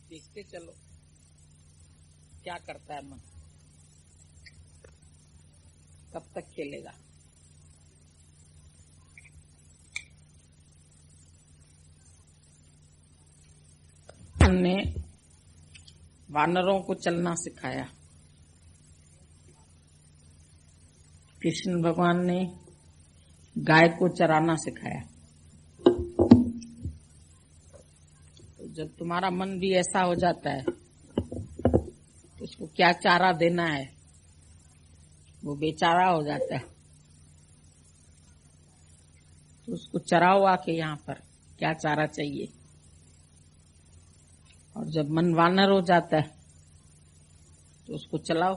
देखते चलो क्या करता है मन, कब तक खेलेगा। ने वानरों को चलना सिखाया, कृष्ण भगवान ने गाय को चराना सिखाया। तो जब तुम्हारा मन भी ऐसा हो जाता है तो उसको क्या चारा देना है, वो बेचारा हो जाता है। तो उसको चराओ आके यहाँ पर, क्या चारा चाहिए। और जब मन वानर हो जाता है तो उसको चलाओ,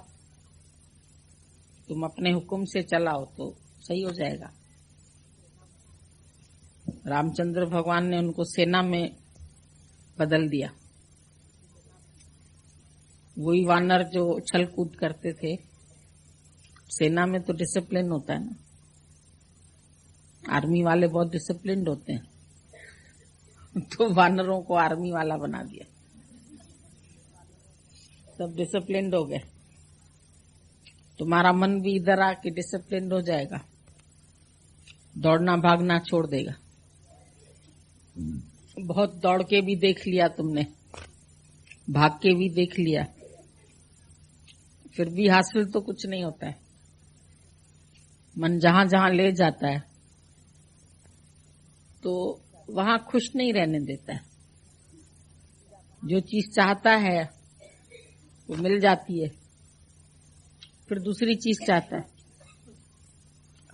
तुम अपने हुक्म से चलाओ तो सही हो जाएगा। रामचंद्र भगवान ने उनको सेना में बदल दिया। वही वानर जो उछल कूद करते थे, सेना में तो डिसिप्लिन होता है ना, आर्मी वाले बहुत डिसिप्लिन्ड होते हैं। तो वानरों को आर्मी वाला बना दिया, सब डिसिप्लिन्ड हो गए। तुम्हारा मन भी इधर आके डिसिप्लिन्ड हो जाएगा, दौड़ना भागना छोड़ देगा। बहुत दौड़ के भी देख लिया तुमने, भाग के भी देख लिया, फिर भी हासिल तो कुछ नहीं होता है। मन जहां जहां ले जाता है तो वहां खुश नहीं रहने देता है। जो चीज चाहता है वो मिल जाती है, फिर दूसरी चीज चाहता है।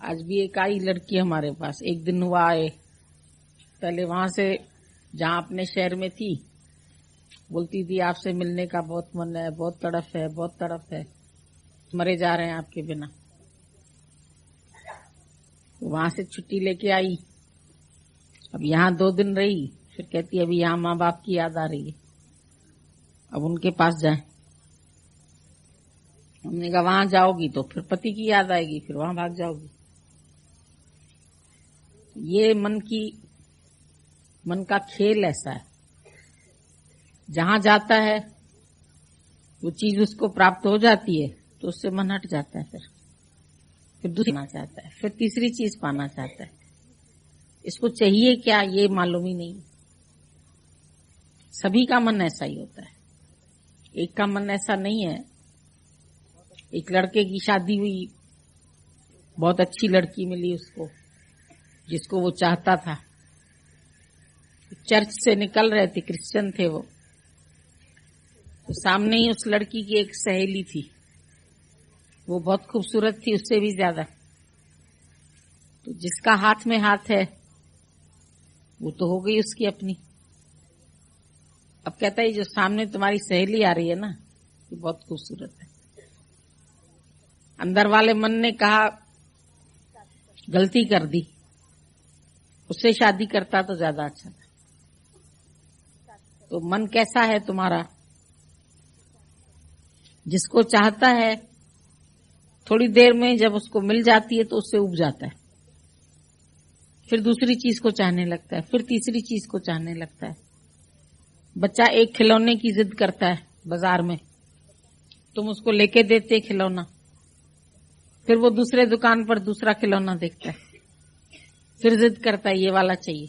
आज भी एक आई लड़की हमारे पास, एक दिन हुआ आए, पहले वहां से जहां अपने शहर में थी, बोलती थी आपसे मिलने का बहुत मन है, बहुत तड़फ है, बहुत तड़फ है, मरे जा रहे हैं आपके बिना। तो वहां से छुट्टी लेके आई, अब यहाँ 2 दिन रही, फिर कहती अभी यहाँ माँ बाप की याद आ रही है, अब उनके पास जाए। हमने कहा वहां जाओगी तो फिर पति की याद आएगी, फिर वहां भाग जाओगी। ये मन का खेल ऐसा है, जहां जाता है वो चीज उसको प्राप्त हो जाती है तो उससे मन हट जाता है, फिर दूसरी पाना चाहता है, फिर तीसरी चीज पाना चाहता है। इसको चाहिए क्या ये मालूम ही नहीं। सभी का मन ऐसा ही होता है, एक का मन ऐसा नहीं है। एक लड़के की शादी हुई, बहुत अच्छी लड़की मिली उसको, जिसको वो चाहता था। चर्च से निकल रहे थे, क्रिश्चियन थे वो, तो सामने ही उस लड़की की एक सहेली थी, वो बहुत खूबसूरत थी उससे भी ज्यादा। तो जिसका हाथ में हाथ है वो तो हो गई उसकी अपनी। अब कहता है जो सामने तुम्हारी सहेली आ रही है ना, ये बहुत खूबसूरत है। अंदर वाले मन ने कहा गलती कर दी, उससे शादी करता तो ज्यादा अच्छा था। तो मन कैसा है तुम्हारा, जिसको चाहता है थोड़ी देर में जब उसको मिल जाती है तो उससे उब जाता है, फिर दूसरी चीज को चाहने लगता है, फिर तीसरी चीज को चाहने लगता है। बच्चा एक खिलौने की जिद करता है बाजार में, तुम उसको लेके देते खिलौना, फिर वो दूसरे दुकान पर दूसरा खिलौना देखता है, फिर जिद करता है ये वाला चाहिए,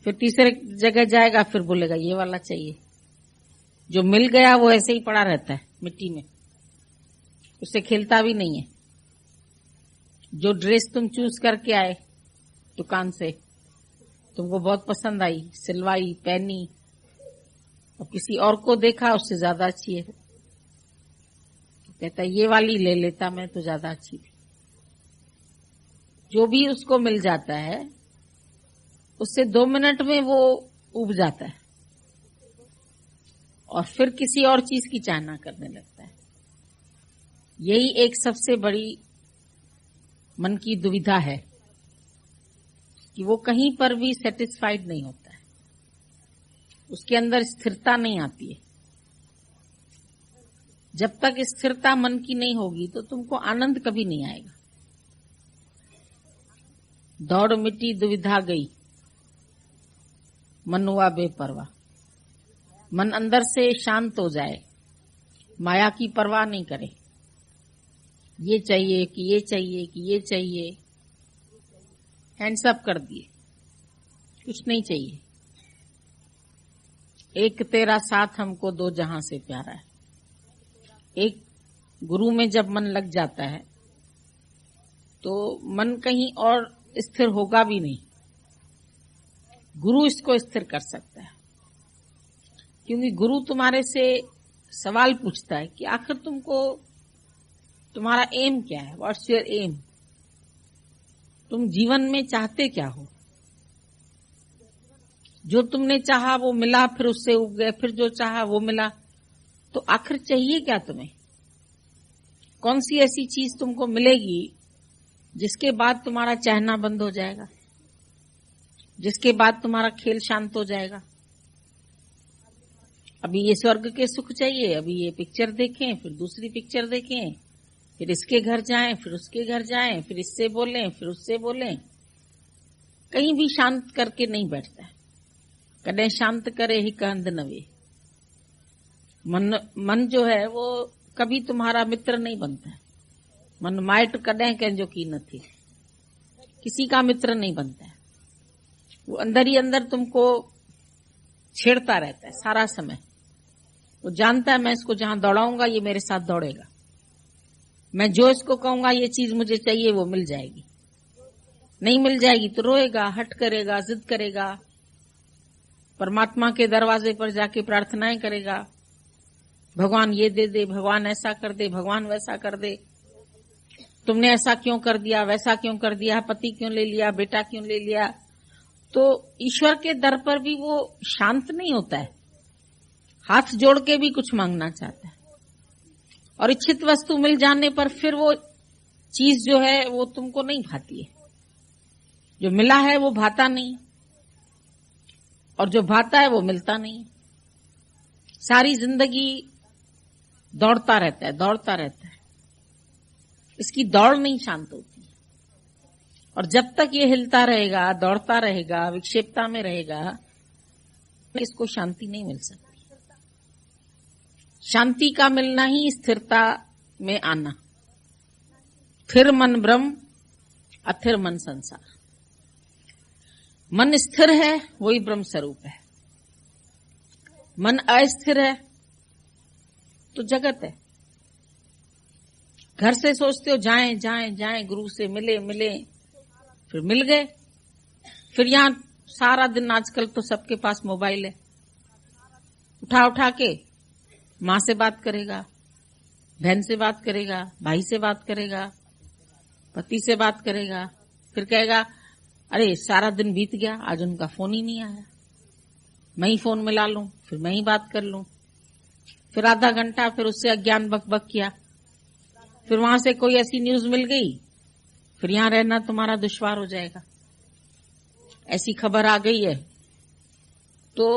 फिर तीसरे जगह जाएगा, फिर बोलेगा ये वाला चाहिए। जो मिल गया वो ऐसे ही पड़ा रहता है मिट्टी में, उससे खेलता भी नहीं है। जो ड्रेस तुम चूज करके आए दुकान से, तुमको बहुत पसंद आई, सिलवाई, पहनी, और किसी और को देखा उससे ज्यादा अच्छी है, तो कहता है ये वाली ले लेता मैं तो ज्यादा अच्छी थी। जो भी उसको मिल जाता है उससे 2 मिनट में वो उब जाता है और फिर किसी और चीज की चाहना करने लगता है। यही एक सबसे बड़ी मन की दुविधा है कि वो कहीं पर भी सेटिस्फाइड नहीं होता है, उसके अंदर स्थिरता नहीं आती है। जब तक स्थिरता मन की नहीं होगी तो तुमको आनंद कभी नहीं आएगा। दौड़ मिटी दुविधा गई, मन हुआ बेपरवाह। मन अंदर से शांत हो जाए, माया की परवाह नहीं करे, ये चाहिए कि ये चाहिए कि ये चाहिए, हैंड्स अप कर दिए, कुछ नहीं चाहिए। एक तेरा साथ हमको दो जहां से प्यारा है। एक गुरु में जब मन लग जाता है तो मन कहीं और स्थिर होगा भी नहीं, गुरु इसको स्थिर कर सकता है। क्योंकि गुरु तुम्हारे से सवाल पूछता है कि आखिर तुमको तुम्हारा एम क्या है, व्हाट्स योर एम, तुम जीवन में चाहते क्या हो। जो तुमने चाहा वो मिला, फिर उससे उब गए, फिर जो चाहा वो मिला, तो आखिर चाहिए क्या तुम्हें। कौन सी ऐसी चीज तुमको मिलेगी जिसके बाद तुम्हारा चाहना बंद हो जाएगा, जिसके बाद तुम्हारा खेल शांत हो जाएगा। अभी ये स्वर्ग के सुख चाहिए, अभी ये पिक्चर देखें, फिर दूसरी पिक्चर देखें, फिर इसके घर जाएं, फिर उसके घर जाएं, फिर इससे बोलें, फिर उससे बोलें, कहीं भी शांत करके नहीं बैठता है। कदे शांत करे ही कंद नवे। मन जो है वो कभी तुम्हारा मित्र नहीं बनता है। मन माइट कदे कंजो की न थी, किसी का मित्र नहीं बनता है। वो अंदर ही अंदर तुमको छेड़ता रहता है सारा समय। वो जानता है मैं इसको जहां दौड़ाऊंगा ये मेरे साथ दौड़ेगा, मैं जो इसको कहूंगा ये चीज मुझे चाहिए वो मिल जाएगी, नहीं मिल जाएगी तो रोएगा, हट करेगा, जिद करेगा, परमात्मा के दरवाजे पर जाके प्रार्थनाएं करेगा, भगवान ये दे दे, भगवान ऐसा कर दे, भगवान वैसा कर दे, तुमने ऐसा क्यों कर दिया, वैसा क्यों कर दिया, पति क्यों ले लिया, बेटा क्यों ले लिया। तो ईश्वर के दर पर भी वो शांत नहीं होता है, हाथ जोड़ के भी कुछ मांगना चाहता है। और इच्छित वस्तु मिल जाने पर फिर वो चीज जो है वो तुमको नहीं भाती है। जो मिला है वो भाता नहीं, और जो भाता है वो मिलता नहीं। सारी जिंदगी दौड़ता रहता है, दौड़ता रहता है, इसकी दौड़ नहीं शांत होती। और जब तक ये हिलता रहेगा, दौड़ता रहेगा, विक्षेपता में रहेगा, इसको शांति नहीं मिल सकती। शांति का मिलना ही स्थिरता में आना। फिर मन ब्रह्म, अथिर मन संसार। मन स्थिर है वही ब्रह्म स्वरूप है, मन अस्थिर है तो जगत है। घर से सोचते हो जाएं जाएं जाएं, गुरु से मिले मिले, फिर मिल गए, फिर यहां सारा दिन आजकल तो सबके पास मोबाइल है, उठा उठा के मां से बात करेगा, बहन से बात करेगा, भाई से बात करेगा, पति से बात करेगा, फिर कहेगा अरे सारा दिन बीत गया, आज उनका फोन ही नहीं आया, मैं ही फोन मिला लूं, फिर मैं ही बात कर लूं। फिर आधा घंटा फिर उससे अज्ञान बकबक किया, फिर वहां से कोई ऐसी न्यूज मिल गई, फिर यहां रहना तुम्हारा दुश्वार हो जाएगा। ऐसी खबर आ गई है तो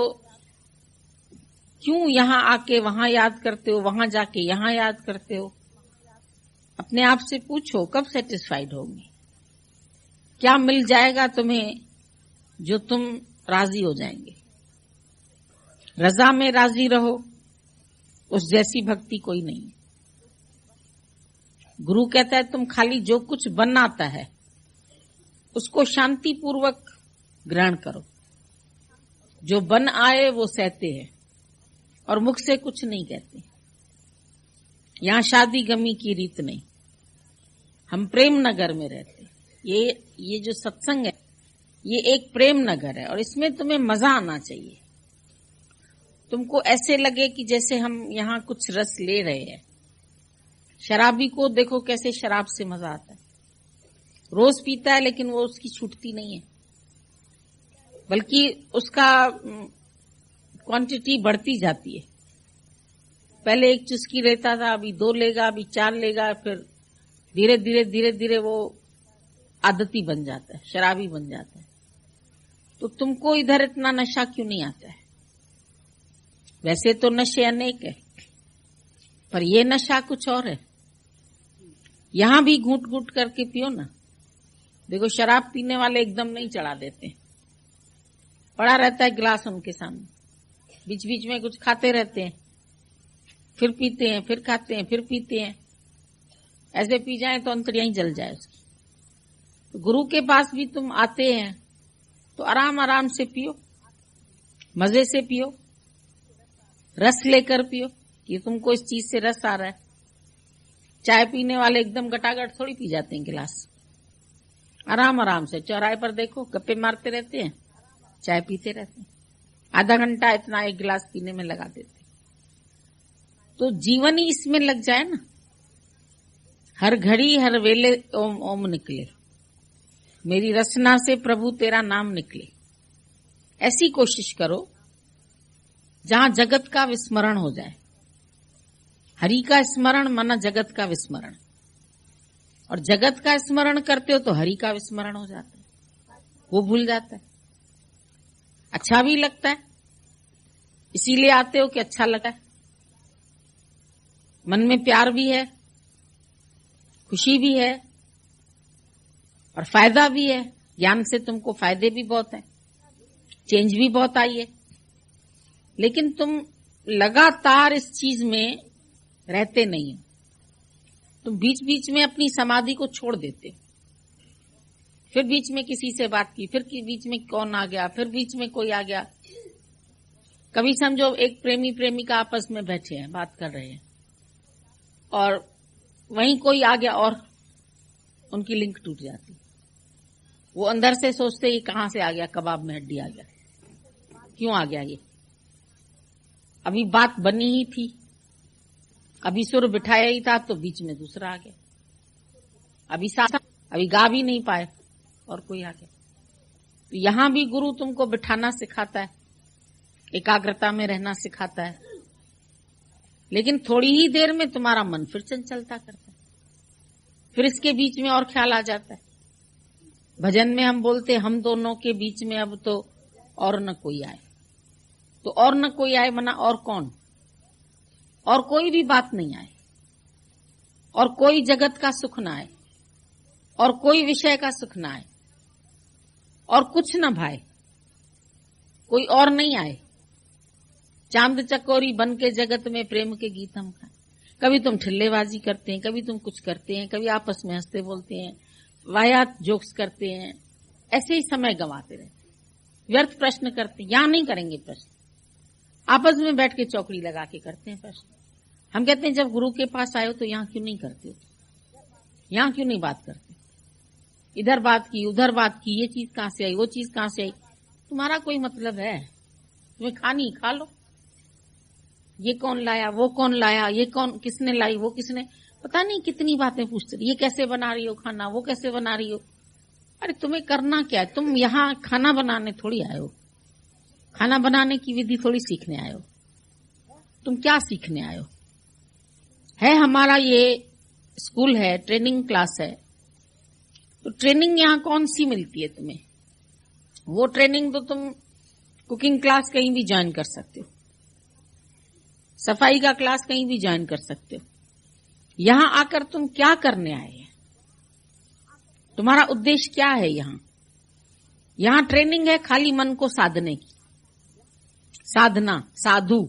क्यों यहां आके वहां याद करते हो, वहां जाके यहां याद करते हो। अपने आप से पूछो कब सेटिस्फाइड होंगे, क्या मिल जाएगा तुम्हें जो तुम राजी हो जाएंगे। रजा में राजी रहो, उस जैसी भक्ति कोई नहीं है। गुरु कहता है तुम खाली जो कुछ बन आता है उसको शांति पूर्वक ग्रहण करो। जो बन आए वो सहते हैं और मुख से कुछ नहीं कहते। यहां शादी गमी की रीत नहीं, हम प्रेम नगर में रहते। ये जो सत्संग है ये एक प्रेम नगर है और इसमें तुम्हें मजा आना चाहिए। तुमको ऐसे लगे कि जैसे हम यहां कुछ रस ले रहे हैं। शराबी को देखो कैसे शराब से मजा आता है, रोज पीता है लेकिन वो उसकी छूटती नहीं है, बल्कि उसका क्वांटिटी बढ़ती जाती है। पहले एक चुस्की लेता था, अभी 2 लेगा, अभी 4 लेगा, फिर धीरे धीरे धीरे धीरे वो आदती बन जाता है, शराबी बन जाता है। तो तुमको इधर इतना नशा क्यों नहीं आता है। वैसे तो नशे अनेक है पर ये नशा कुछ और है। यहां भी घूट घूट करके पियो ना। देखो शराब पीने वाले एकदम नहीं चढ़ा देते, पड़ा रहता है गिलास उनके सामने, बीच बीच में कुछ खाते रहते हैं, फिर पीते हैं, फिर खाते हैं, फिर पीते हैं। ऐसे पी जाए तो अंतड़ियां ही जल जाए उसकी। तो गुरु के पास भी तुम आते हैं तो आराम आराम से पियो, मजे से पियो, रस लेकर पियो कि तुमको इस चीज से रस आ रहा है। चाय पीने वाले एकदम गटागट थोड़ी पी जाते हैं गिलास। आराम आराम से चौराहे पर देखो, गप्पे मारते रहते हैं, चाय पीते रहते हैं, आधा घंटा इतना एक गिलास पीने में लगा देते। तो जीवन ही इसमें लग जाए ना, हर घड़ी हर वेले ओम ओम निकले, मेरी रसना से प्रभु तेरा नाम निकले। ऐसी कोशिश करो जहां जगत का विस्मरण हो जाए। हरि का स्मरण माना जगत का विस्मरण, और जगत का स्मरण करते हो तो हरि का विस्मरण हो जाता है, वो भूल जाता है। अच्छा भी लगता है, इसीलिए आते हो कि अच्छा लगा है, मन में प्यार भी है, खुशी भी है और फायदा भी है। ज्ञान से तुमको फायदे भी बहुत हैं, चेंज भी बहुत आई है। लेकिन तुम लगातार इस चीज में रहते नहीं हो, तुम बीच बीच में अपनी समाधि को छोड़ देते हो। फिर बीच में किसी से बात की, फिर बीच में कौन आ गया, फिर बीच में कोई आ गया। कभी समझो एक प्रेमी प्रेमिका आपस में बैठे हैं, बात कर रहे हैं, और वहीं कोई आ गया और उनकी लिंक टूट जाती। वो अंदर से सोचते ये कहां से आ गया, कबाब में हड्डी आ गया, क्यों आ गया ये, अभी बात बनी ही थी, अभी सुर बिठाया ही था, तो बीच में दूसरा आ गया, अभी गा भी नहीं पाए और कोई आ गया। तो यहां भी गुरु तुमको बिठाना सिखाता है, एकाग्रता में रहना सिखाता है, लेकिन थोड़ी ही देर में तुम्हारा मन फिर चंचलता करता है, फिर इसके बीच में और ख्याल आ जाता है। भजन में हम बोलते हम दोनों के बीच में अब तो और न कोई आए। तो और न कोई आए मना और कौन, और कोई भी बात नहीं आए, और कोई जगत का सुख ना आए, और कोई विषय का सुख ना आए, और कुछ न भाए, कोई और नहीं आए। चांद चकोरी बन के जगत में प्रेम के गीत हम खाएं। कभी तुम ठिल्लेबाजी करते हैं, कभी तुम कुछ करते हैं, कभी आपस में हंसते बोलते हैं, वाहियात जोक्स करते हैं, ऐसे ही समय गंवाते रहते हैं, व्यर्थ प्रश्न करते हैं। यहां नहीं करेंगे प्रश्न, आपस में बैठ के चौकड़ी लगा के करते हैं प्रश्न। हम कहते हैं जब गुरु के पास आए हो तो यहां क्यों नहीं करते हो, यहां क्यों नहीं बात करते, इधर बात की उधर बात की, ये चीज कहां से आई, वो चीज कहां से आई। तुम्हारा कोई मतलब है, तुम्हें खानी खा लो, ये कौन लाया, वो कौन लाया, ये कौन किसने लाई, वो किसने, पता नहीं कितनी बातें पूछते, ये कैसे बना रही हो खाना, वो कैसे बना रही हो। अरे तुम्हें करना क्या है, तुम यहाँ खाना बनाने थोड़ी आए हो, खाना बनाने की विधि थोड़ी सीखने आए हो। तुम क्या सीखने आए हो? है हमारा ये स्कूल है, ट्रेनिंग क्लास है, तो ट्रेनिंग यहाँ कौन सी मिलती है तुम्हें? वो ट्रेनिंग तो तुम कुकिंग क्लास कहीं भी ज्वाइन कर सकते हो, सफाई का क्लास कहीं भी ज्वाइन कर सकते हो। यहां आकर तुम क्या करने आए हैं, तुम्हारा उद्देश्य क्या है? यहां ट्रेनिंग है खाली मन को साधने की, साधना, साधु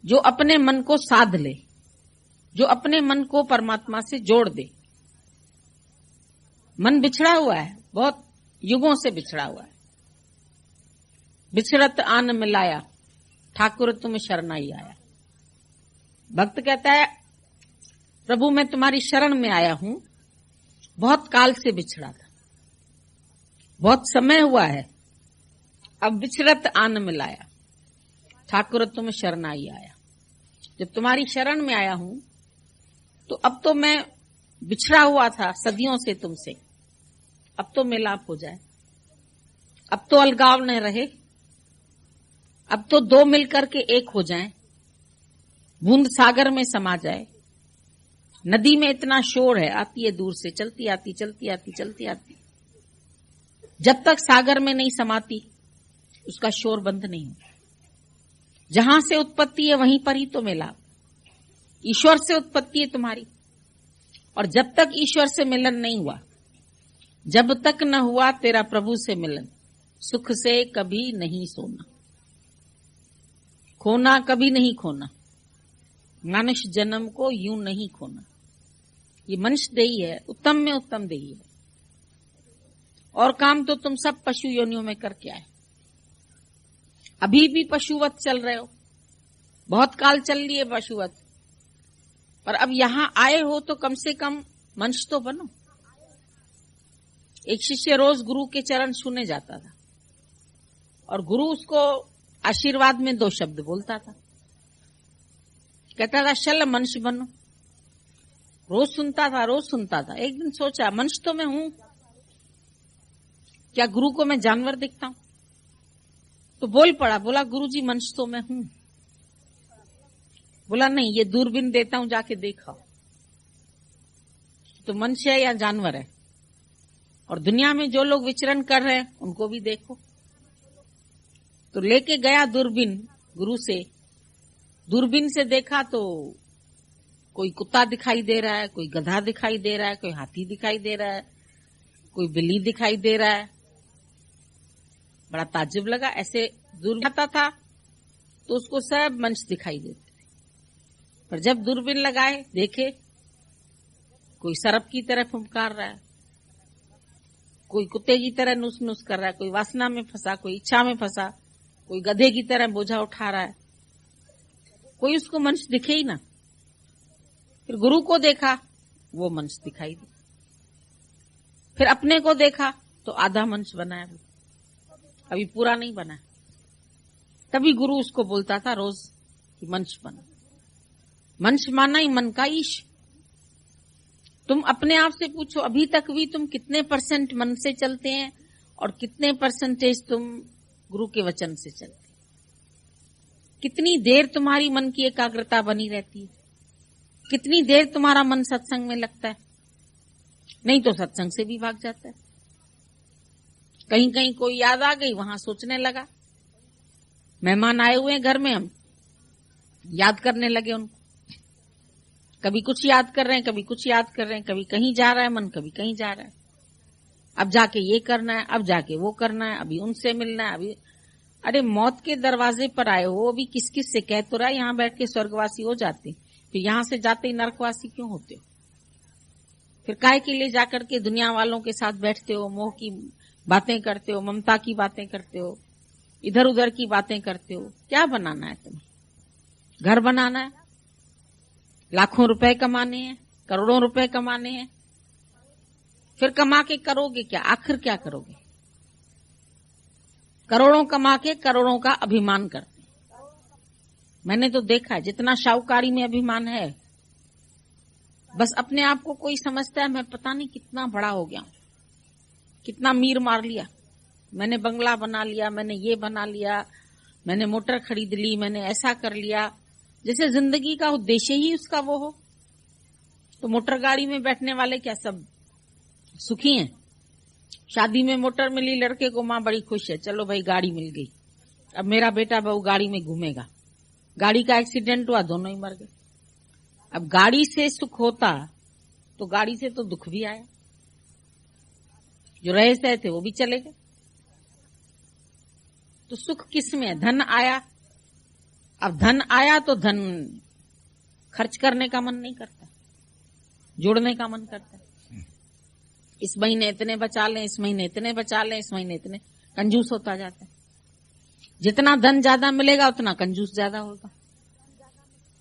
जो अपने मन को साध ले, जो अपने मन को परमात्मा से जोड़ दे। मन बिछड़ा हुआ है, बहुत युगों से बिछड़ा हुआ है। बिछड़त आन मिलाया, ठाकुर तुम शरणाई आया। भक्त कहता है प्रभु मैं तुम्हारी शरण में आया हूं, बहुत काल से बिछड़ा था, बहुत समय हुआ है, अब बिछड़त आन मिलाया, ठाकुर तुम शरणाई आया। जब तुम्हारी शरण में आया हूं तो अब तो मैं बिछड़ा हुआ था सदियों से तुमसे, अब तो मिलाप हो जाए, अब तो अलगाव न रहे, अब तो दो मिलकर के एक हो जाएं, बूंद सागर में समा जाए। नदी में इतना शोर है, आती है दूर से, चलती आती चलती आती चलती आती, जब तक सागर में नहीं समाती उसका शोर बंद नहीं होता। जहां से उत्पत्ति है वहीं पर ही तो मिलाप, ईश्वर से उत्पत्ति है तुम्हारी, और जब तक ईश्वर से मिलन नहीं हुआ, जब तक न हुआ तेरा प्रभु से मिलन, सुख से कभी नहीं सोना। खोना कभी नहीं खोना, मनुष्य जन्म को यूं नहीं खोना। ये मनुष्य देही है, उत्तम में उत्तम देही है। और काम तो तुम सब पशु योनियों में करके आए। अभी भी पशुवत चल रहे हो, बहुत काल चल लिए पशुवत, पर अब यहां आए हो तो कम से कम मनुष्य तो बनो। एक शिष्य रोज गुरु के चरण छूने जाता था और गुरु उसको आशीर्वाद में 2 शब्द बोलता था, कहता था चल मनुष्य बनो। रोज सुनता था। एक दिन सोचा मनुष्य तो मैं हूं, क्या गुरु को मैं जानवर दिखता हूं? तो बोल पड़ा, बोला गुरुजी मनुष्य तो मैं हूं। बोला नहीं, ये दूरबीन देता हूं, जाके देखा तो मनुष्य है या जानवर है। और दुनिया में जो लोग विचरण कर रहे हैं उनको भी देखो। तो लेके गया दूरबीन गुरु से, दूरबीन से देखा तो कोई कुत्ता दिखाई दे रहा है, कोई गधा दिखाई दे रहा है, कोई हाथी दिखाई दे रहा है, कोई बिल्ली दिखाई दे रहा है। बड़ा ताज्जुब लगा, ऐसे दूरबीन आता था तो उसको सब मनुष्य दिखाई देते थे, पर जब दूरबीन लगाए देखे कोई सर्प की तरह फुंकार रहा है, कोई कुत्ते की तरह नुस नुस कर रहा है, कोई वासना में फंसा, कोई इच्छा में फंसा, कोई गधे की तरह बोझा उठा रहा है, कोई उसको मनुष्य दिखे ही ना। फिर गुरु को देखा, वो मनुष्य दिखाई दिया। फिर अपने को देखा तो आधा मनुष्य बनाया, अभी पूरा नहीं बना। तभी गुरु उसको बोलता था रोज कि मनुष्य बना। मनुष्य माना ही मन का ईश। तुम अपने आप से पूछो, अभी तक भी तुम कितने % मन से चलते हैं और कितने % तुम गुरु के वचन से चलते हैं? कितनी देर तुम्हारी मन की एकाग्रता बनी रहती है? कितनी देर तुम्हारा मन सत्संग में लगता है? नहीं तो सत्संग से भी भाग जाता है। कहीं कहीं कोई याद आ गई, वहां सोचने लगा। मेहमान आए हुए हैं घर में, हम याद करने लगे उनको। कभी कुछ याद कर रहे हैं, कभी कुछ याद कर रहे हैं, कभी कहीं जा रहा है मन, कभी कहीं जा रहा है। अब जाके ये करना है, अब जाके वो करना है, अभी उनसे मिलना है, अभी। अरे मौत के दरवाजे पर आए हो, अभी किस किस से कह तो रहा है यहां बैठ के स्वर्गवासी हो जाते, फिर यहां से जाते ही नरकवासी क्यों होते हो? फिर काहे के लिए जाकर के दुनिया वालों के साथ बैठते हो, मोह की बातें करते हो, ममता की बातें करते हो, इधर उधर की बातें करते हो? क्या बनाना है तुम्हें? घर बनाना है, लाखों रुपए कमाने हैं, करोड़ों रुपए कमाने हैं, फिर कमा के करोगे क्या? आखिर क्या करोगे? करोड़ों कमा के करोड़ों का अभिमान करते। मैंने तो देखा है, जितना शाहूकारी में अभिमान है, बस अपने आप को कोई समझता है मैं पता नहीं कितना बड़ा हो गया, कितना मीर मार लिया, मैंने बंगला बना लिया, मैंने ये बना लिया, मैंने मोटर खरीद ली, मैंने ऐसा कर लिया, जैसे जिंदगी का उद्देश्य ही उसका वो हो। तो मोटर गाड़ी में बैठने वाले क्या सब सुखी हैं? शादी में मोटर मिली लड़के को, माँ बड़ी खुश है, चलो भाई गाड़ी मिल गई, अब मेरा बेटा बहू गाड़ी में घूमेगा। गाड़ी का एक्सीडेंट हुआ, दोनों ही मर गए। अब गाड़ी से सुख होता तो गाड़ी से तो दुख भी आया, जो रहे सहे थे वो भी चले गए। तो सुख किस में? धन आया। अब धन आया तो धन खर्च करने का मन नहीं करता, जोड़ने का मन करता है। इस महीने इतने बचा लें, इस महीने इतने बचा लें, इस महीने इतने, कंजूस होता जाता है। जितना धन ज्यादा मिलेगा उतना कंजूस ज्यादा होगा,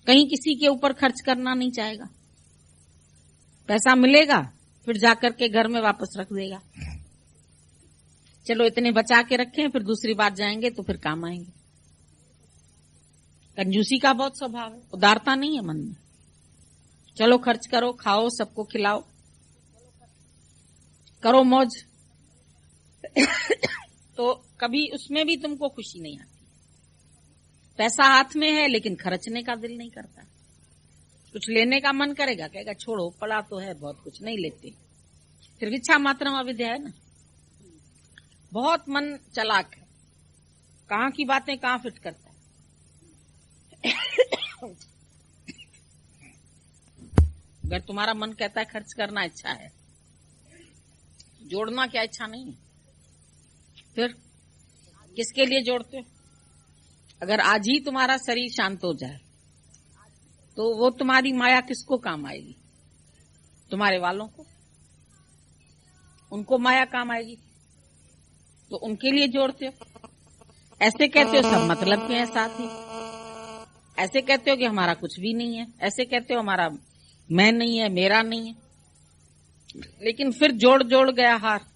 कहीं किसी के ऊपर खर्च करना नहीं चाहेगा। पैसा मिलेगा फिर जाकर के घर में वापस रख देगा, चलो इतने बचा के रखें, फिर दूसरी बार जाएंगे तो फिर काम आएंगे। कंजूसी का बहुत स्वभाव है, उदारता नहीं है मन में। चलो खर्च करो, खाओ, सबको खिलाओ, करो मौज तो कभी उसमें भी तुमको खुशी नहीं आती। पैसा हाथ में है लेकिन खर्चने का दिल नहीं करता, कुछ लेने का मन करेगा, कहेगा छोड़ो पड़ा तो है बहुत, कुछ नहीं लेते। फिर इच्छा मात्रम अविद्या है ना। बहुत मन चालाक है, कहाँ की बातें कहाँ फिट करता है। अगर तुम्हारा मन कहता है खर्च करना अच्छा है, जोड़ना क्या अच्छा नहीं है? फिर किसके लिए जोड़ते हो? अगर आज ही तुम्हारा शरीर शांत हो जाए तो वो तुम्हारी माया किसको काम आएगी? तुम्हारे वालों को, उनको माया काम आएगी तो उनके लिए जोड़ते हो। ऐसे कहते हो सब मतलब के हैं साथ ही, ऐसे कहते हो कि हमारा कुछ भी नहीं है, ऐसे कहते हो हमारा मैं नहीं है, मेरा नहीं है, लेकिन फिर जोड़ जोड़ गया हार,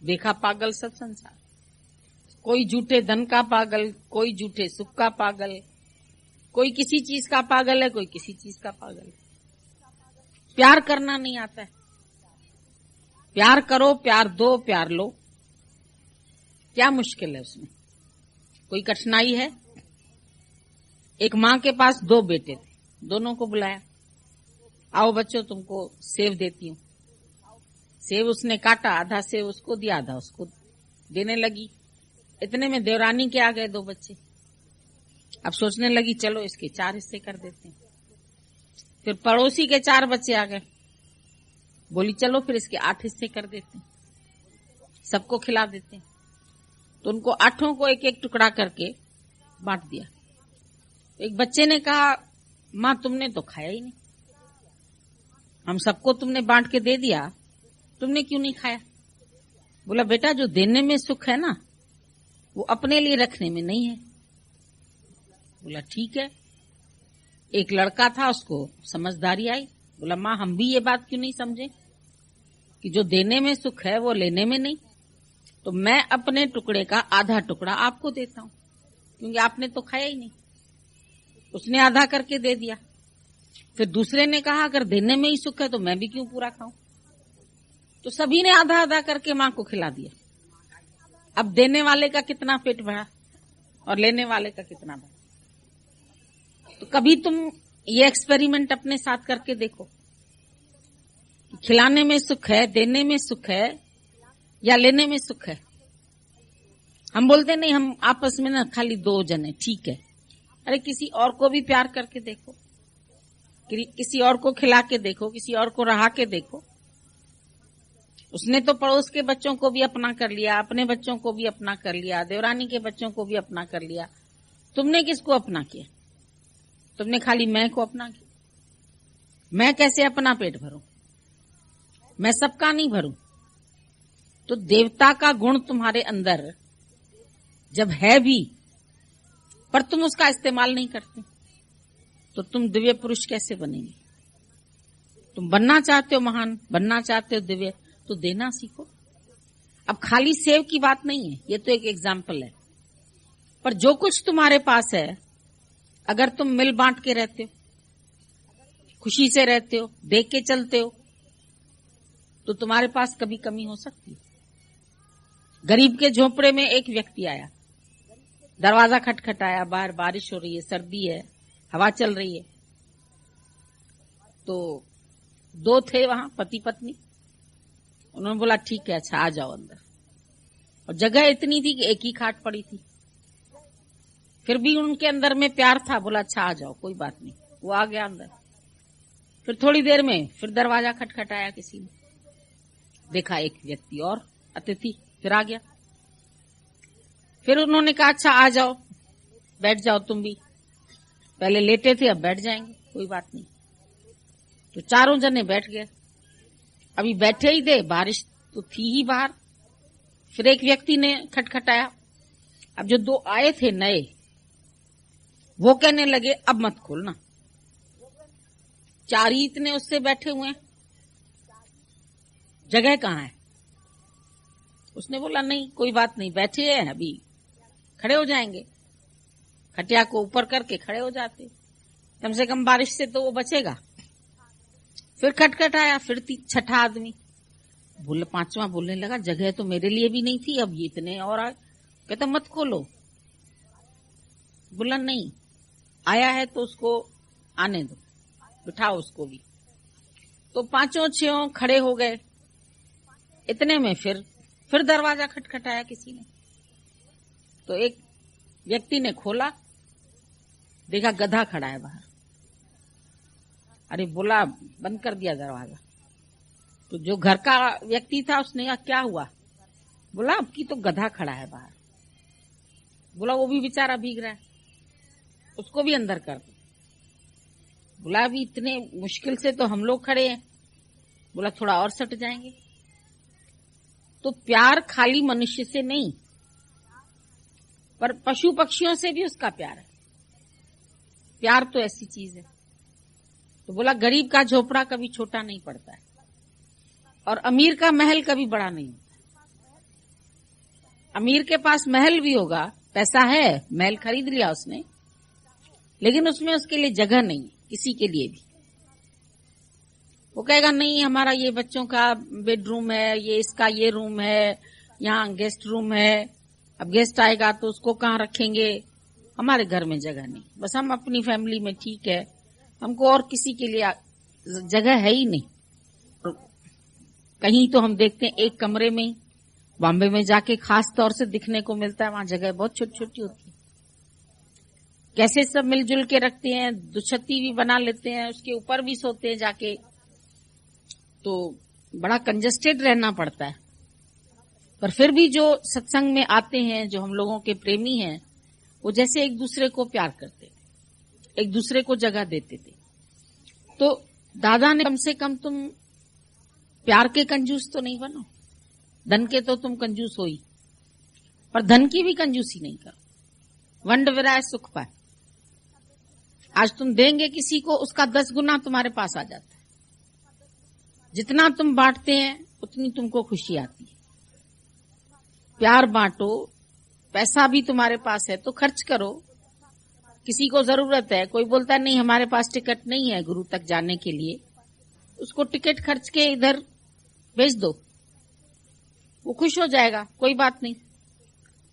देखा पागल सब संसार। कोई झूठे धन का पागल, कोई झूठे सुख का पागल, कोई किसी चीज का पागल है, कोई किसी चीज का पागल है। प्यार करना नहीं आता है। प्यार करो, प्यार दो, प्यार लो, क्या मुश्किल है उसमें? कोई कठिनाई है? एक माँ के पास 2 बेटे थे, दोनों को बुलाया, आओ बच्चों तुमको सेब देती हूँ। सेब उसने काटा, आधा सेब उसको दिया, आधा उसको देने लगी। इतने में देवरानी के आ गए 2 बच्चे। अब सोचने लगी चलो इसके 4 हिस्से कर देते हैं। फिर पड़ोसी के 4 बच्चे आ गए, बोली चलो फिर इसके 8 हिस्से कर देते हैं, सबको खिला देते हैं। तो उनको 8 को एक एक टुकड़ा करके बांट दिया। एक बच्चे ने कहा माँ तुमने तो खाया ही नहीं, हम सबको तुमने बांट के दे दिया, तुमने क्यों नहीं खाया? बोला बेटा जो देने में सुख है ना वो अपने लिए रखने में नहीं है। बोला ठीक है। एक लड़का था, उसको समझदारी आई, बोला माँ हम भी ये बात क्यों नहीं समझे कि जो देने में सुख है वो लेने में नहीं, तो मैं अपने टुकड़े का आधा टुकड़ा आपको देता हूं क्योंकि आपने तो खाया ही नहीं। उसने आधा करके दे दिया। फिर दूसरे ने कहा अगर देने में ही सुख है तो मैं भी क्यों पूरा खाऊं, तो सभी ने आधा आधा करके मां को खिला दिया। अब देने वाले का कितना पेट भरा और लेने वाले का कितना भरा। तो कभी तुम ये एक्सपेरिमेंट अपने साथ करके देखो, खिलाने में सुख है, देने में सुख है या लेने में सुख है। हम बोलते नहीं हम आपस में ना खाली 2 जने ठीक है, अरे किसी और को भी प्यार करके देखो, किसी और को खिला के देखो, किसी और को रहा के देखो। उसने तो पड़ोस के बच्चों को भी अपना कर लिया, अपने बच्चों को भी अपना कर लिया, देवरानी के बच्चों को भी अपना कर लिया। तुमने किसको अपना किया? तुमने खाली मैं को अपना किया। मैं कैसे अपना पेट भरूं? मैं सबका नहीं भरूं। तो देवता का गुण तुम्हारे अंदर जब है भी पर तुम उसका इस्तेमाल नहीं करते तो तुम दिव्य पुरुष कैसे बनेंगे? तुम बनना चाहते हो महान, बनना चाहते हो दिव्य, तो देना सीखो। अब खाली सेव की बात नहीं है, ये तो एक एग्जाम्पल है, पर जो कुछ तुम्हारे पास है अगर तुम मिल बांट के रहते हो, खुशी से रहते हो, देख के चलते हो, तो तुम्हारे पास कभी कमी हो सकती है। गरीब के झोपड़े में एक व्यक्ति आया, दरवाजा खटखटाया, बाहर बारिश हो रही है, सर्दी है, हवा चल रही है। तो 2 थे वहां, पति पत्नी। उन्होंने बोला ठीक है अच्छा आ जाओ अंदर, और जगह इतनी थी कि एक ही खाट पड़ी थी, फिर भी उनके अंदर में प्यार था। बोला अच्छा आ जाओ कोई बात नहीं। वो आ गया अंदर। फिर थोड़ी देर में फिर दरवाजा खटखटाया किसी ने, देखा एक व्यक्ति और अतिथि फिर आ गया। फिर उन्होंने कहा अच्छा आ जाओ, बैठ जाओ तुम भी, पहले लेटे थे अब बैठ जाएंगे, कोई बात नहीं। तो 4 जने बैठ गए। अभी बैठे ही थे, बारिश तो थी ही बाहर। फिर एक व्यक्ति ने खटखटाया। अब जो 2 आए थे नए, वो कहने लगे अब मत खोलना, 4 ही इतने उससे बैठे हुए हैं, जगह कहाँ है? उसने बोला नहीं कोई बात नहीं, बैठे हैं अभी खड़े हो जाएंगे। खटिया को ऊपर करके खड़े हो जाते, कम से कम बारिश से तो वो बचेगा। फिर खटखटाया, फिर 6ठा आदमी। बोले 5वां बोलने लगा जगह तो मेरे लिए भी नहीं थी, अब ये इतने और आए। कहता मत खोलो। बोला नहीं, आया है तो उसको आने दो, बिठाओ उसको भी। तो 5-6 खड़े हो गए। इतने में फिर दरवाजा खटखटाया किसी ने। तो एक व्यक्ति ने खोला, देखा गधा खड़ा है बाहर। अरे बोला बंद कर दिया दरवाजा। तो जो घर का व्यक्ति था उसने कहा क्या हुआ? बोला अब की तो गधा खड़ा है बाहर। बोला वो भी बेचारा भीग रहा है, उसको भी अंदर कर दो। बोला अभी इतने मुश्किल से तो हम लोग खड़े हैं। बोला थोड़ा और सट जाएंगे। तो प्यार खाली मनुष्य से नहीं, पर पशु पक्षियों से भी उसका प्यार है। प्यार तो ऐसी चीज है। तो बोला गरीब का झोपड़ा कभी छोटा नहीं पड़ता है और अमीर का महल कभी बड़ा नहीं होता। अमीर के पास महल भी होगा, पैसा है, महल खरीद लिया उसने, लेकिन उसमें उसके लिए जगह नहीं है किसी के लिए भी। वो कहेगा नहीं हमारा ये बच्चों का बेडरूम है, ये इसका ये रूम है, यहाँ गेस्ट रूम है, अब गेस्ट आएगा तो उसको कहाँ रखेंगे, हमारे घर में जगह नहीं, बस हम अपनी फैमिली में ठीक है, हमको और किसी के लिए जगह है ही नहीं। कहीं तो हम देखते हैं एक कमरे में ही, बॉम्बे में जाके खास तौर से दिखने को मिलता है, वहां जगह बहुत छोटी छोटी होती है। कैसे सब मिलजुल के रखते हैं, दुछत्ती भी बना लेते हैं, उसके ऊपर भी सोते हैं जाके, तो बड़ा कंजस्टेड रहना पड़ता है। पर फिर भी जो सत्संग में आते हैं, जो हम लोगों के प्रेमी हैं, वो जैसे एक दूसरे को प्यार करते थे, एक दूसरे को जगह देते थे। तो दादा ने कम से कम तुम प्यार के कंजूस तो नहीं बनो, धन के तो तुम कंजूस हो ही, पर धन की भी कंजूसी नहीं करो। वंड विराय सुख पाए। आज तुम देंगे किसी को, उसका 10 गुना तुम्हारे पास आ जाता है। जितना तुम बांटते हैं उतनी तुमको खुशी आती है। प्यार बांटो, पैसा भी तुम्हारे पास है तो खर्च करो। किसी को जरूरत है, कोई बोलता है नहीं हमारे पास टिकट नहीं है गुरु तक जाने के लिए, उसको टिकट खर्च के इधर भेज दो, वो खुश हो जाएगा, कोई बात नहीं।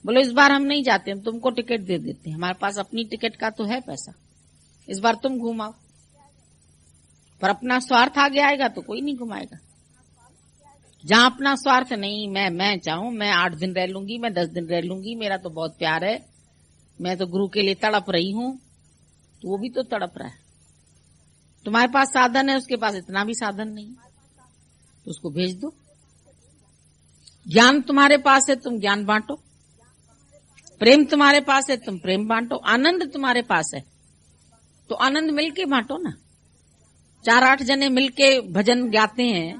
बोलो इस बार हम नहीं जाते, हम तुमको टिकट दे देते हैं, हमारे पास अपनी टिकट का तो है पैसा, इस बार तुम घुमाओ। पर अपना स्वार्थ आगे आएगा तो कोई नहीं घुमाएगा। जहां अपना स्वार्थ नहीं, मैं चाहूं, मैं 8 दिन रह लूंगी, मैं 10 दिन रह लूंगी, मेरा तो बहुत प्यार है, मैं तो गुरु के लिए तड़प रही हूं, तो वो भी तो तड़प रहा है। तुम्हारे पास साधन है, उसके पास इतना भी साधन नहीं, तो उसको भेज दो। ज्ञान तुम्हारे पास है, तुम ज्ञान बांटो। प्रेम तुम्हारे पास है, तुम प्रेम बांटो। आनंद तुम्हारे पास है तो आनंद मिलके बांटो ना। 4-8 जने मिलके भजन गाते हैं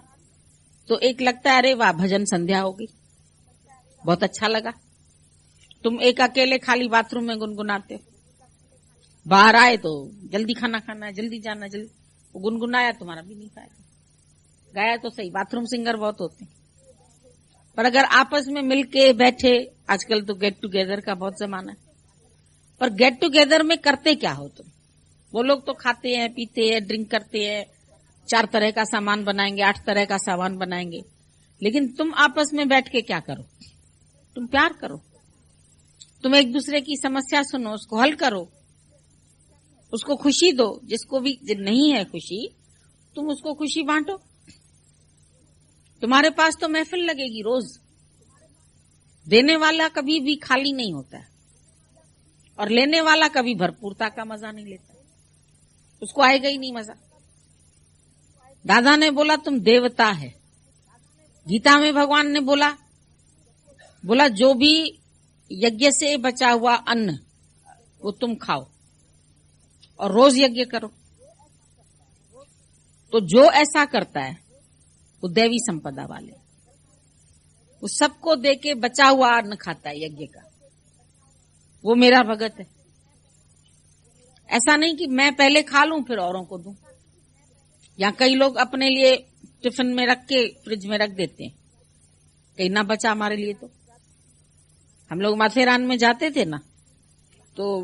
तो एक लगता है अरे वाह भजन संध्या होगी, बहुत अच्छा लगा। तुम एक अकेले खाली बाथरूम में गुनगुनाते हो, बाहर आए तो जल्दी खाना खाना है, जल्दी जाना, जल्दी, वो गुनगुनाया तुम्हारा भी नहीं पाएगा। गाया तो सही, बाथरूम सिंगर बहुत होते हैं, पर अगर आपस में मिलके बैठे, आजकल तो गेट टुगेदर का बहुत जमाना है, पर गेट टुगेदर में करते क्या हो तुम? वो लोग तो खाते हैं, पीते हैं, ड्रिंक करते हैं, 4 तरह का सामान बनाएंगे, 8 तरह का सामान बनाएंगे, लेकिन तुम आपस में बैठ के क्या करो? तुम प्यार करो, तुम एक दूसरे की समस्या सुनो, उसको हल करो, उसको खुशी दो। जिसको भी नहीं है खुशी, तुम उसको खुशी बांटो। तुम्हारे पास तो महफिल लगेगी रोज। देने वाला कभी भी खाली नहीं होता है और लेने वाला कभी भरपूरता का मजा नहीं लेता, उसको आएगा ही नहीं मजा। दादा ने बोला तुम देवता है। गीता में भगवान ने बोला जो भी यज्ञ से बचा हुआ अन्न वो तुम खाओ और रोज यज्ञ करो। तो जो ऐसा करता है वो दैवी संपदा वाले, वो सबको देके बचा हुआ अन्न खाता है यज्ञ का, वो मेरा भगत है। ऐसा नहीं कि मैं पहले खा लूं फिर औरों को दूं। या कई लोग अपने लिए टिफिन में रख के फ्रिज में रख देते हैं, कहीं ना बचा हमारे लिए। तो हम लोग माथेरान में जाते थे ना, तो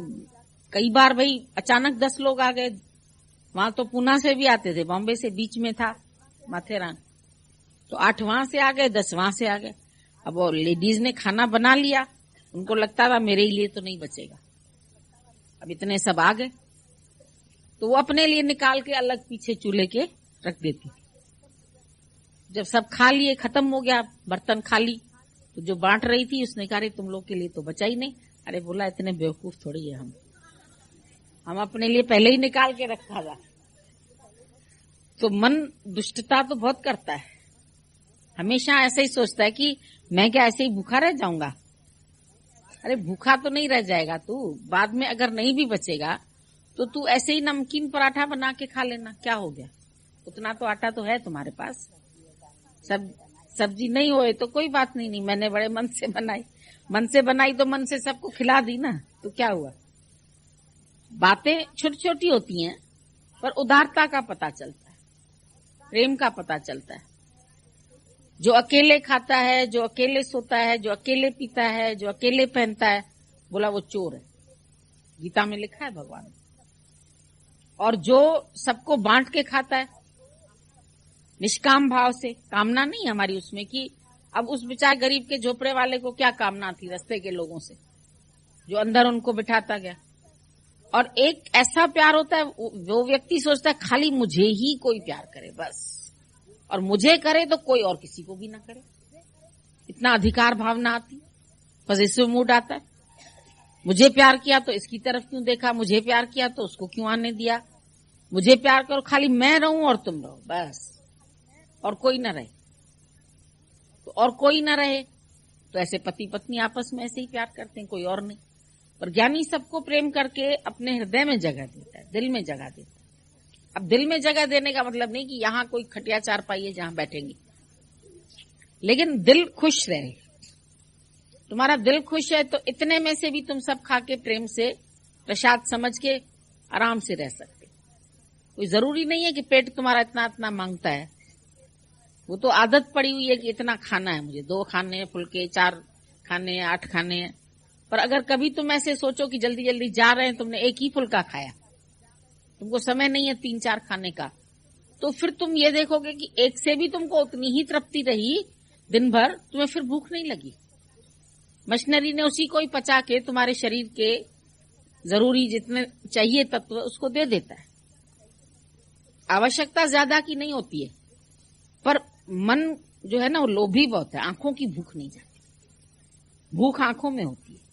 कई बार भाई अचानक 10 लोग आ गए। वहां तो पूना से भी आते थे, बॉम्बे से बीच में था माथेरान, तो 8 वहां से आ गए, 10 वहां से आ गए। अब वो लेडीज ने खाना बना लिया, उनको लगता था मेरे लिए तो नहीं बचेगा, अब इतने सब आ गए, तो वो अपने लिए निकाल के अलग पीछे चूल्हे के रख देती। जब सब खा लिए, खत्म हो गया, बर्तन खाली, तो जो बांट रही थी उसने कहा तुम लोग के लिए तो बचा ही नहीं। अरे बोला इतने बेवकूफ थोड़ी है हम अपने लिए पहले ही निकाल के रखा था। तो मन दुष्टता तो बहुत करता है, हमेशा ऐसे ही सोचता है कि मैं क्या ऐसे ही भूखा रह जाऊंगा, अरे भूखा तो नहीं रह जाएगा तू, बाद में अगर नहीं भी बचेगा तो तू ऐसे ही नमकीन पराठा बना के खा लेना, क्या हो गया, उतना तो आटा तो है तुम्हारे पास। सब्जी नहीं होए तो कोई बात नहीं, मैंने बड़े मन से बनाई तो मन से सबको खिला दी ना, तो क्या हुआ। बातें छोटी छोटी होती हैं पर उदारता का पता चलता है, प्रेम का पता चलता है। जो अकेले खाता है, जो अकेले सोता है, जो अकेले पीता है, जो अकेले पहनता है, बोला वो चोर है, गीता में लिखा है भगवान ने। और जो सबको बांट के खाता है निष्काम भाव से, कामना नहीं हमारी उसमें कि अब उस बेचारे गरीब के झोपड़े वाले को क्या कामना थी रास्ते के लोगों से, जो अंदर उनको बिठाता गया। और एक ऐसा प्यार होता है, वो व्यक्ति सोचता है खाली मुझे ही कोई प्यार करे बस, और मुझे करे तो कोई और किसी को भी ना करे, इतना अधिकार भावना आती, पॉजिटिव मूड आता है। मुझे प्यार किया तो इसकी तरफ क्यों देखा, मुझे प्यार किया तो उसको क्यों आने दिया, मुझे प्यार करो, खाली मैं रहूं और तुम रहो बस, और कोई ना रहे। तो और कोई ना रहे तो ऐसे पति पत्नी आपस में ऐसे ही प्यार करते हैं, कोई और नहीं। पर ज्ञानी सबको प्रेम करके अपने हृदय में जगह देता है, दिल में जगह देता है। अब दिल में जगह देने का मतलब नहीं कि यहां कोई खटिया चारपाई है जहां बैठेंगे, लेकिन दिल खुश रहे। तुम्हारा दिल खुश है तो इतने में से भी तुम सब खा के प्रेम से प्रसाद समझ के आराम से रह सकते। कोई जरूरी नहीं है कि पेट तुम्हारा इतना इतना मांगता है, वो तो आदत पड़ी हुई है कि इतना खाना है मुझे, 2 खाने फुलके, 4 खाने, 8 खाने। पर अगर कभी तुम ऐसे सोचो कि जल्दी जल्दी जा रहे हैं, तुमने एक ही फुलका खाया, तुमको समय नहीं है 3-4 खाने का, तो फिर तुम ये देखोगे कि एक से भी तुमको उतनी ही तृप्ति रही दिन भर, तुम्हें फिर भूख नहीं लगी। मशीनरी ने उसी को ही पचा के तुम्हारे शरीर के जरूरी जितने चाहिए तत्व उसको दे देता है। आवश्यकता ज्यादा की नहीं होती है, पर मन जो है ना वो लोभी बहुत है, आंखों की भूख नहीं जाती, भूख आंखों में होती है।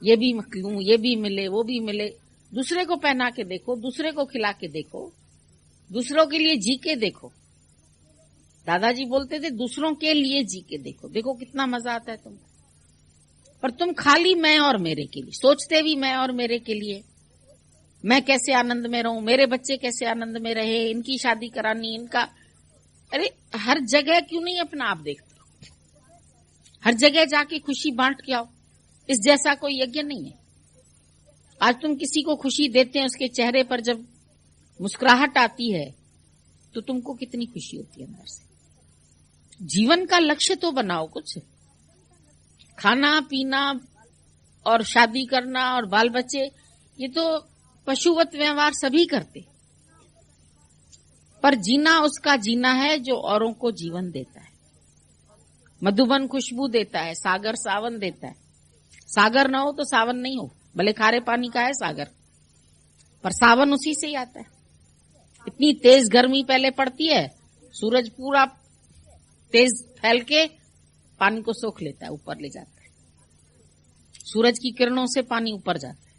ये भी लूं, ये भी मिले, वो भी मिले, दूसरे को पहना के देखो, दूसरे को खिला के देखो, दूसरों के लिए जी के देखो। दादाजी बोलते थे दूसरों के लिए जी के देखो, देखो कितना मजा आता है तुमको। पर तुम खाली मैं और मेरे के लिए सोचते, भी मैं और मेरे के लिए, मैं कैसे आनंद में रहूं, मेरे बच्चे कैसे आनंद में रहे, इनकी शादी करानी, इनका। अरे हर जगह क्यों नहीं अपना आप देखते हो, हर जगह जाके खुशी बांट के आओ। इस जैसा कोई यज्ञ नहीं है। आज तुम किसी को खुशी देते हैं, उसके चेहरे पर जब मुस्कुराहट आती है तो तुमको कितनी खुशी होती है अंदर से। जीवन का लक्ष्य तो बनाओ कुछ, खाना पीना और शादी करना और बाल बच्चे ये तो पशुवत व्यवहार सभी करते, पर जीना उसका जीना है जो औरों को जीवन देता है। मधुबन खुशबू देता है, सागर सावन देता है। सागर ना हो तो सावन नहीं हो, भले खारे पानी का है सागर, पर सावन उसी से ही आता है। इतनी तेज गर्मी पहले पड़ती है, सूरज पूरा तेज फैल के पानी को सोख लेता है, ऊपर ले जाता है। सूरज की किरणों से पानी ऊपर जाता है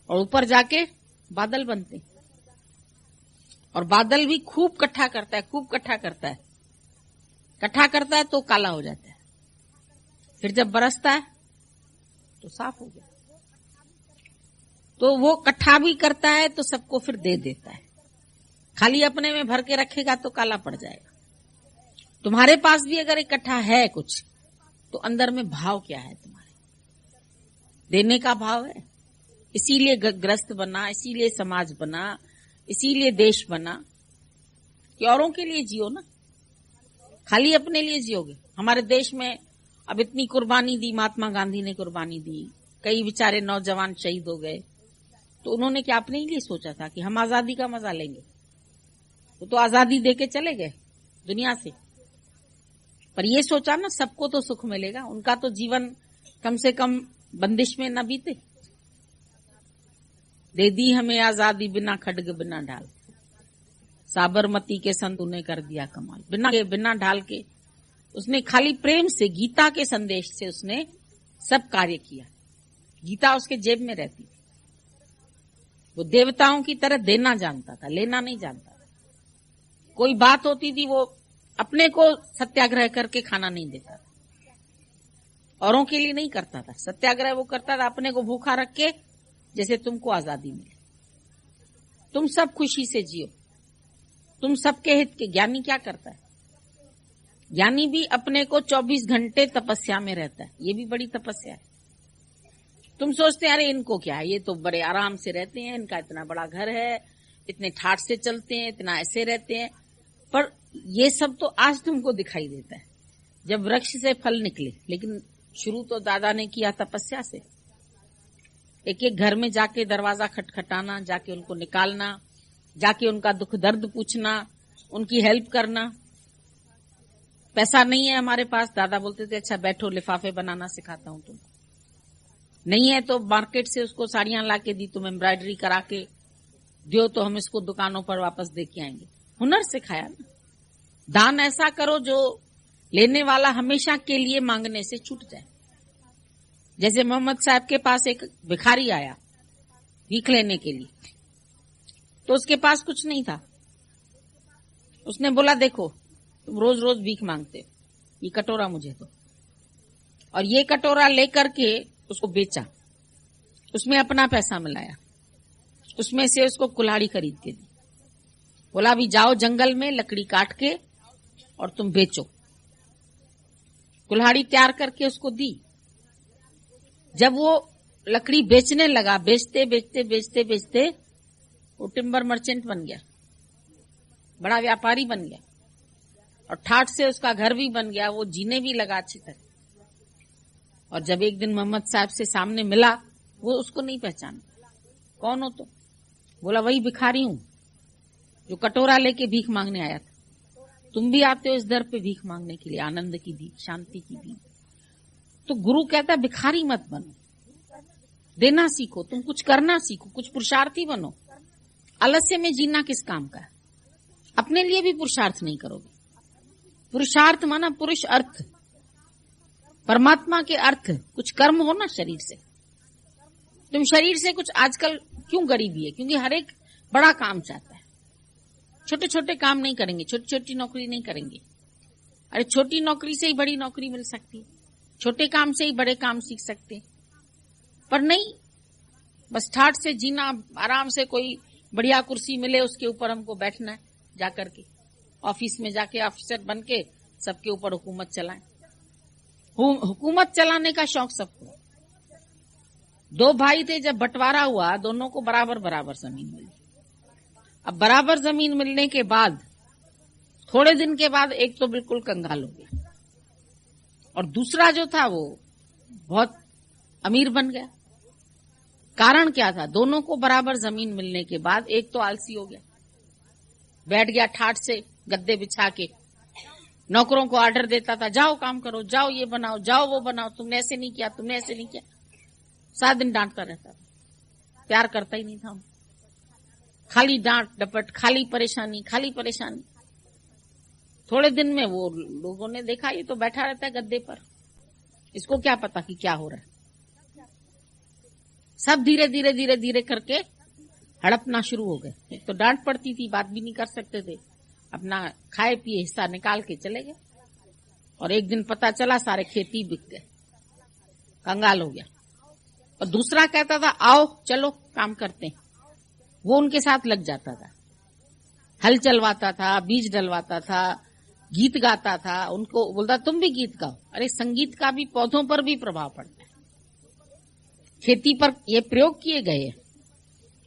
और ऊपर जाके बादल बनते हैं, और बादल भी खूब इकट्ठा करता है, खूब इकट्ठा करता है, इकट्ठा करता है तो काला हो जाता है, फिर जब बरसता है तो साफ हो गया। तो वो इकट्ठा भी करता है तो सबको फिर दे देता है। खाली अपने में भर के रखेगा तो काला पड़ जाएगा। तुम्हारे पास भी अगर इकट्ठा है कुछ, तो अंदर में भाव क्या है तुम्हारे, देने का भाव है। इसीलिए ग्रस्त बना, इसीलिए समाज बना, इसीलिए देश बना कि औरों के लिए जियो ना, खाली अपने लिए जियोगे। हमारे देश में अब इतनी कुर्बानी दी, महात्मा गांधी ने कुर्बानी दी, कई बेचारे नौजवान शहीद हो गए, तो उन्होंने क्या अपने ही लिए सोचा था कि हम आजादी का मजा लेंगे? वो तो आजादी देके चले गए दुनिया से, पर ये सोचा ना सबको तो सुख मिलेगा, उनका तो जीवन कम से कम बंदिश में न बीते। दे दी हमें आजादी बिना खड्ग बिना ढाल, साबरमती के संतों ने कर दिया कमाल। बिना ढाल के उसने खाली प्रेम से, गीता के संदेश से उसने सब कार्य किया। गीता उसके जेब में रहती थी। वो देवताओं की तरह देना जानता था, लेना नहीं जानता था। कोई बात होती थी वो अपने को सत्याग्रह करके खाना नहीं देता था, औरों के लिए नहीं करता था। सत्याग्रह वो करता था अपने को भूखा रख के, जैसे तुमको आजादी मिले, तुम सब खुशी से जियो, तुम सबके हित के। ज्ञानी क्या करता है? ज्ञानी भी अपने को 24 घंटे तपस्या में रहता है। ये भी बड़ी तपस्या है। तुम सोचते हैं अरे इनको क्या है, ये तो बड़े आराम से रहते हैं, इनका इतना बड़ा घर है, इतने ठाठ से चलते हैं, इतना ऐसे रहते हैं। पर ये सब तो आज तुमको दिखाई देता है जब वृक्ष से फल निकले, लेकिन शुरू तो दादा ने किया तपस्या से। एक एक घर में जाके दरवाजा खटखटाना, जाके उनको निकालना, जाके उनका दुख दर्द पूछना, उनकी हेल्प करना। पैसा नहीं है हमारे पास, दादा बोलते थे अच्छा बैठो लिफाफे बनाना सिखाता हूं तुमको। नहीं है तो मार्केट से उसको साड़ियां ला के दी, तुम एम्ब्रॉयडरी करा के दियो तो हम इसको दुकानों पर वापस दे के आएंगे। हुनर सिखाया ना। दान ऐसा करो जो लेने वाला हमेशा के लिए मांगने से छूट जाए। जैसे मोहम्मद साहब के पास एक भिखारी आया भीख लेने के लिए, तो उसके पास कुछ नहीं था। उसने बोला देखो तुम रोज रोज भीख मांगते हो, ये कटोरा मुझे दो। और ये कटोरा लेकर के उसको बेचा, उसमें अपना पैसा मिलाया, उसमें से उसको कुल्हाड़ी खरीद के दी। बोला अभी जाओ जंगल में लकड़ी काट के और तुम बेचो। कुल्हाड़ी तैयार करके उसको दी। जब वो लकड़ी बेचने लगा, बेचते बेचते बेचते बेचते वो टिम्बर मर्चेंट बन गया, बड़ा व्यापारी बन गया, और ठाठ से उसका घर भी बन गया, वो जीने भी लगा अच्छी तरह। और जब एक दिन मोहम्मद साहब से सामने मिला, वो उसको नहीं पहचाना। कौन हो तो? बोला वही भिखारी हूं जो कटोरा लेके भीख मांगने आया था। तुम भी आते हो इस दर पे भीख मांगने के लिए, आनंद की भीख, शांति की भीख। तो गुरु कहता है भिखारी मत बनो, देना सीखो, तुम कुछ करना सीखो, कुछ पुरुषार्थी बनो। आलस्य में जीना किस काम का है? अपने लिए भी पुरुषार्थ नहीं करोगे। पुरुषार्थ माना पुरुष अर्थ, परमात्मा के अर्थ, कुछ कर्म हो ना शरीर से। तुम शरीर से कुछ, आजकल क्यों गरीबी है? क्योंकि हर एक बड़ा काम चाहता है। छोटे छोटे काम नहीं करेंगे, छोटी छोटी नौकरी नहीं करेंगे। अरे छोटी नौकरी से ही बड़ी नौकरी मिल सकती है, छोटे काम से ही बड़े काम सीख सकते हैं। पर नहीं, बस ठाठ से जीना, आराम से कोई बढ़िया कुर्सी मिले उसके ऊपर हमको बैठना है, जाकर के ऑफिस में जाके ऑफिसर बन के सबके ऊपर हुकूमत चलाएं। हुकूमत चलाने का शौक सबको। दो भाई थे, जब बंटवारा हुआ दोनों को बराबर बराबर जमीन मिली। अब बराबर जमीन मिलने के बाद थोड़े दिन के बाद एक तो बिल्कुल कंगाल हो गया और दूसरा जो था वो बहुत अमीर बन गया। कारण क्या था? दोनों को बराबर जमीन मिलने के बाद एक तो आलसी हो गया, बैठ गया ठाठ से गद्दे बिछा के, नौकरों को ऑर्डर देता था जाओ काम करो, जाओ ये बनाओ, जाओ वो बनाओ, तुमने ऐसे नहीं किया, तुमने ऐसे नहीं किया। 7 दिन डांटता रहता था, प्यार करता ही नहीं था। खाली डांट डपट, खाली परेशानी, खाली परेशानी। थोड़े दिन में वो लोगों ने देखा ये तो बैठा रहता है गद्दे पर, इसको क्या पता कि क्या हो रहा है। सब धीरे धीरे धीरे धीरे करके हड़पना शुरू हो गए। एक तो डांट पड़ती थी, बात भी नहीं कर सकते थे, अपना खाए पिए हिस्सा निकाल के चले गए। और एक दिन पता चला सारे खेती बिक गए, कंगाल हो गया। और दूसरा कहता था आओ चलो काम करते हैं, वो उनके साथ लग जाता था, हल चलवाता था, बीज डलवाता था, गीत गाता था। उनको बोलता तुम भी गीत गाओ। अरे संगीत का भी पौधों पर भी प्रभाव पड़ता है, खेती पर ये प्रयोग किए गए हैं,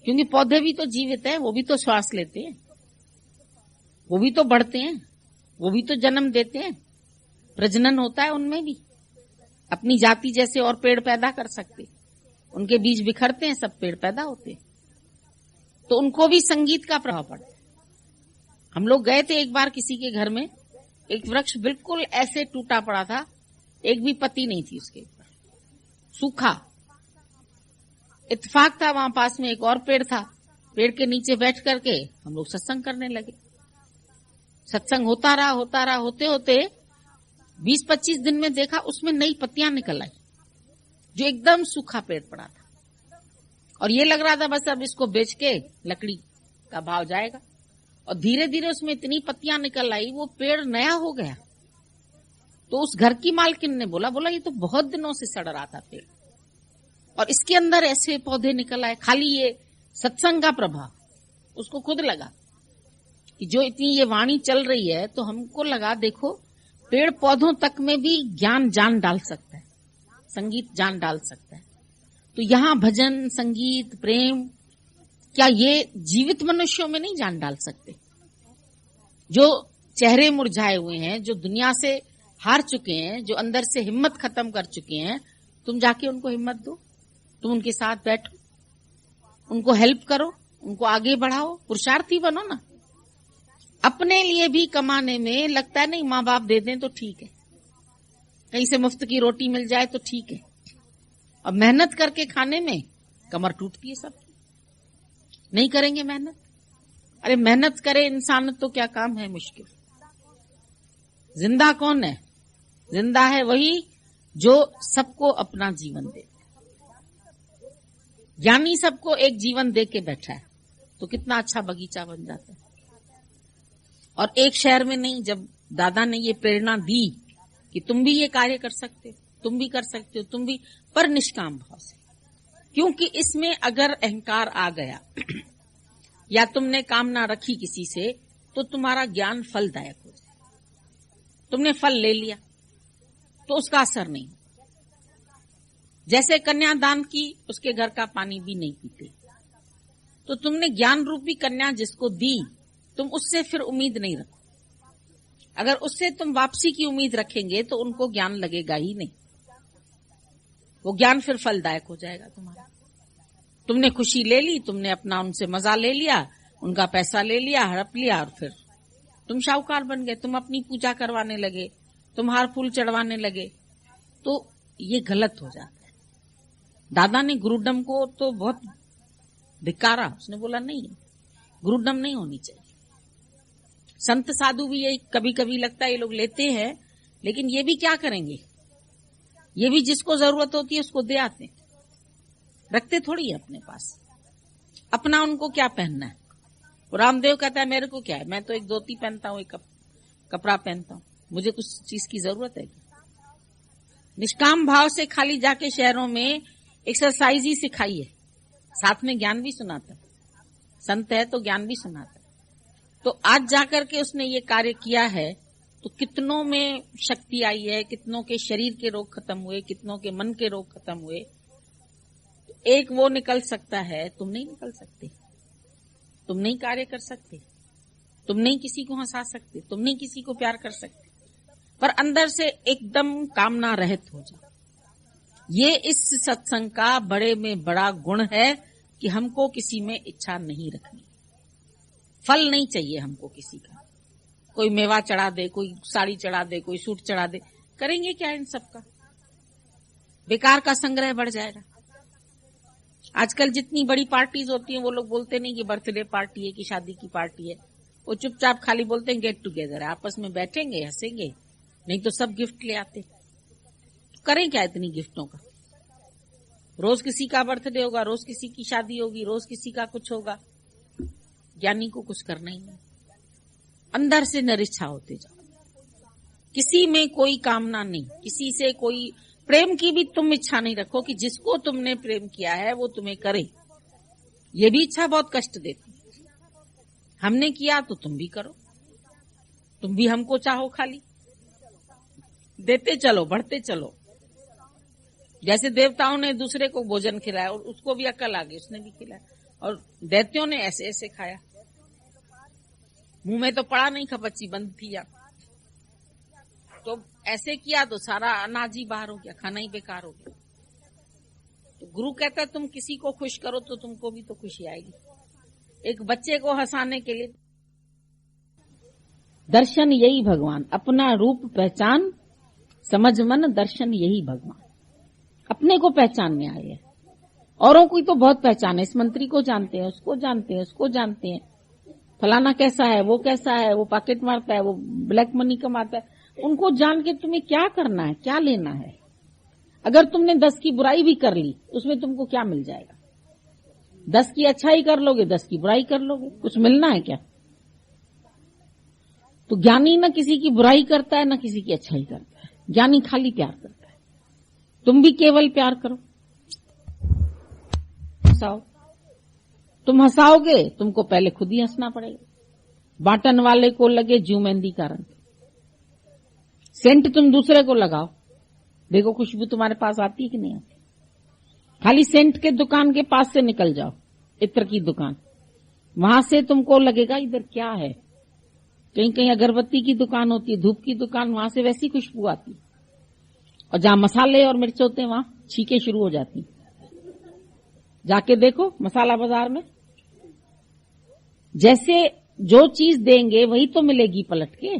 क्योंकि पौधे भी तो जीवित हैं, वो भी तो श्वास लेते हैं, वो भी तो बढ़ते हैं, वो भी तो जन्म देते हैं, प्रजनन होता है उनमें भी। अपनी जाति जैसे और पेड़ पैदा कर सकते, उनके बीज बिखरते हैं, सब पेड़ पैदा होते हैं। तो उनको भी संगीत का प्रभाव पड़ता है। हम लोग गए थे एक बार किसी के घर में, एक वृक्ष बिल्कुल ऐसे टूटा पड़ा था, एक भी पत्ती नहीं थी उसके ऊपर, सूखा। इत्तेफाक था वहां पास में एक और पेड़ था, पेड़ के नीचे बैठ करके हम लोग सत्संग करने लगे। सत्संग होता रहा होते होते 20-25 दिन में देखा उसमें नई पत्तियां निकल आई, जो एकदम सूखा पेड़ पड़ा था। और ये लग रहा था बस अब इसको बेच के लकड़ी का भाव जाएगा। और धीरे धीरे उसमें इतनी पत्तियां निकल आई, वो पेड़ नया हो गया। तो उस घर की मालकिन ने बोला ये तो बहुत दिनों से सड़ रहा था पेड़, और इसके अंदर ऐसे पौधे निकल आए, खाली ये सत्संग का प्रभाव। उसको खुद लगा कि जो इतनी ये वाणी चल रही है, तो हमको लगा देखो पेड़ पौधों तक में भी ज्ञान जान डाल सकता है, संगीत जान डाल सकता है। तो यहाँ भजन, संगीत, प्रेम, क्या ये जीवित मनुष्यों में नहीं जान डाल सकते? जो चेहरे मुरझाए हुए हैं, जो दुनिया से हार चुके हैं, जो अंदर से हिम्मत खत्म कर चुके हैं, तुम जाके उनको हिम्मत दो, तुम उनके साथ बैठो, उनको हेल्प करो, उनको आगे बढ़ाओ, पुरुषार्थी बनो ना। अपने लिए भी कमाने में लगता है नहीं माँ बाप दे दें तो ठीक है, कहीं से मुफ्त की रोटी मिल जाए तो ठीक है, और मेहनत करके खाने में कमर टूटती है सबकी। नहीं करेंगे मेहनत? अरे मेहनत करे इंसान तो क्या काम है मुश्किल। जिंदा कौन है? जिंदा है वही जो सबको अपना जीवन दे। ज्ञानी सबको एक जीवन दे के बैठा है, तो कितना अच्छा बगीचा बन जाता है। और एक शहर में नहीं, जब दादा ने ये प्रेरणा दी कि तुम भी ये कार्य कर सकते हो, तुम भी कर सकते हो, तुम भी, पर निष्काम भाव से। क्योंकि इसमें अगर अहंकार आ गया या तुमने कामना रखी किसी से, तो तुम्हारा ज्ञान फलदायक हो जाए। तुमने फल ले लिया तो उसका असर नहीं। जैसे कन्यादान की, उसके घर का पानी भी नहीं पीते, तो तुमने ज्ञान रूपी कन्या जिसको दी, तुम उससे फिर उम्मीद नहीं रखो। अगर उससे तुम वापसी की उम्मीद रखेंगे तो उनको ज्ञान लगेगा ही नहीं, वो ज्ञान फिर फलदायक हो जाएगा तुम्हारा। तुमने खुशी ले ली, तुमने अपना उनसे मजा ले लिया, उनका पैसा ले लिया, हड़प लिया, और फिर तुम शाहूकार बन गए, तुम अपनी पूजा करवाने लगे, तुम हार फूल चढ़वाने लगे, तो ये गलत हो जाता है। दादा ने गुरुडम को तो बहुत धिक्कारा, उसने बोला नहीं, गुरुडम नहीं होनी चाहिए। संत साधु भी ये कभी कभी लगता है ये लोग लेते हैं, लेकिन ये भी क्या करेंगे, ये भी जिसको जरूरत होती है उसको दे आते, रखते थोड़ी है अपने पास। अपना उनको क्या पहनना है? रामदेव कहता है मेरे को क्या है, मैं तो एक धोती पहनता हूँ, एक कपड़ा पहनता हूँ, मुझे कुछ चीज की जरूरत है? निष्काम भाव से खाली जाके शहरों में एक्सरसाइज ही सिखाई है, साथ में ज्ञान भी सुनाता है। संत है तो ज्ञान भी सुनाता है। तो आज जाकर के उसने ये कार्य किया है, तो कितनों में शक्ति आई है, कितनों के शरीर के रोग खत्म हुए, कितनों के मन के रोग खत्म हुए। एक वो निकल सकता है, तुम नहीं निकल सकते, तुम नहीं कार्य कर सकते, तुम नहीं किसी को हंसा सकते, तुम नहीं किसी को प्यार कर सकते, पर अंदर से एकदम कामना रहित हो जाओ। ये इस सत्संग का बड़े में बड़ा गुण है कि हमको किसी में इच्छा नहीं रखनी, फल नहीं चाहिए हमको किसी का। कोई मेवा चढ़ा दे, कोई साड़ी चढ़ा दे, कोई सूट चढ़ा दे, करेंगे क्या इन सब का? बेकार का संग्रह बढ़ जाएगा। आजकल जितनी बड़ी पार्टीज होती हैं, वो लोग बोलते नहीं कि बर्थडे पार्टी है कि शादी की पार्टी है, वो चुपचाप खाली बोलते हैं गेट टुगेदर है, आपस में बैठेंगे हंसेंगे, नहीं तो सब गिफ्ट ले आते। तो करें क्या इतनी गिफ्टों का? रोज किसी का बर्थडे होगा, रोज किसी की शादी होगी, रोज किसी का कुछ होगा। ज्ञानी को कुछ करना ही नहीं, अंदर से निरीक्षा होते जाओ, किसी में कोई कामना नहीं, किसी से कोई प्रेम की भी तुम इच्छा नहीं रखो कि जिसको तुमने प्रेम किया है वो तुम्हें करे। ये भी इच्छा बहुत कष्ट देती। हमने किया तो तुम भी करो, तुम भी हमको चाहो, खाली देते चलो, बढ़ते चलो। जैसे देवताओं ने दूसरे को भोजन खिलाया और उसको भी अक्ल आ गई, उसने भी खिलाया, और दैत्यों ने ऐसे ऐसे खाया, मुंह में तो पड़ा नहीं, खपच्ची बंद थी या तो ऐसे किया तो सारा अनाज ही बाहर हो गया, खाना ही बेकार हो गया। तो गुरु कहता है तुम किसी को खुश करो तो तुमको भी तो खुशी आएगी। एक बच्चे को हंसाने के लिए दर्शन यही भगवान, अपना रूप पहचान, समझ मन दर्शन यही भगवान। अपने को पहचानने आए हैं, औरों को तो बहुत पहचान है। इस मंत्री को जानते हैं, उसको जानते हैं, उसको जानते हैं, फलाना कैसा है, वो कैसा है, वो पॉकेट मारता है, वो ब्लैक मनी कमाता है। उनको जान के तुम्हें क्या करना है, क्या लेना है? अगर तुमने 10 की बुराई भी कर ली, उसमें तुमको क्या मिल जाएगा? 10 की अच्छाई कर लोगे, 10 की बुराई कर लोगे, कुछ मिलना है क्या? तो ज्ञानी न किसी की बुराई करता है, न किसी की अच्छाई करता है। ज्ञानी खाली प्यार करता है। तुम भी केवल प्यार करो, हंसाओ। तुम हंसाओगे, तुमको पहले खुद ही हंसना पड़ेगा। बांटन वाले को लगे जू मेहंदी का रंग। सेंट तुम दूसरे को लगाओ, देखो खुशबू तुम्हारे पास आती है कि नहीं आती। खाली सेंट के दुकान के पास से निकल जाओ, इत्र की दुकान, वहां से तुमको लगेगा इधर क्या है। कहीं कहीं अगरबत्ती की दुकान होती है, धूप की दुकान, वहां से वैसी खुशबू आती है। और जहां मसाले और मिर्च होते हैं वहां छींके शुरू हो जाती। जाके देखो मसाला बाजार में, जैसे जो चीज देंगे वही तो मिलेगी पलट के।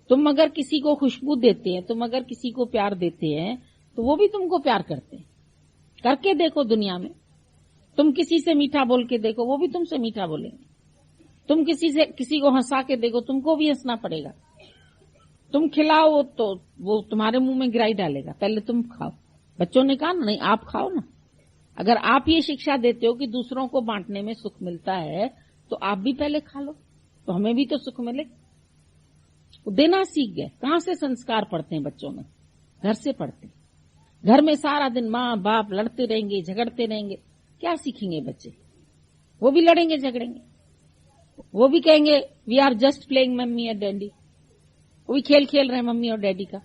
तुम अगर किसी को खुशबू देते हैं, तुम अगर किसी को प्यार देते हैं, तो वो भी तुमको प्यार करते हैं। करके देखो दुनिया में, तुम किसी से मीठा बोल के देखो, वो भी तुमसे मीठा बोलेंगे। तुम किसी को हंसा के देखो, तुमको भी हंसना पड़ेगा। तुम खिलाओ तो वो तुम्हारे मुंह में गिराई डालेगा, पहले तुम खाओ। बच्चों ने कहा नहीं, आप खाओ ना। अगर आप ये शिक्षा देते हो कि दूसरों को बांटने में सुख मिलता है, तो आप भी पहले खा लो, तो हमें भी तो सुख मिले। वो देना सीख गए। कहां से संस्कार पढ़ते हैं बच्चों में? घर से पढ़ते हैं। घर में सारा दिन माँ बाप लड़ते रहेंगे, झगड़ते रहेंगे, क्या सीखेंगे बच्चे? वो भी लड़ेंगे, झगड़ेंगे, वो भी कहेंगे we are just playing mummy और डैडी। वो भी खेल खेल रहे हैं मम्मी और डैडी का।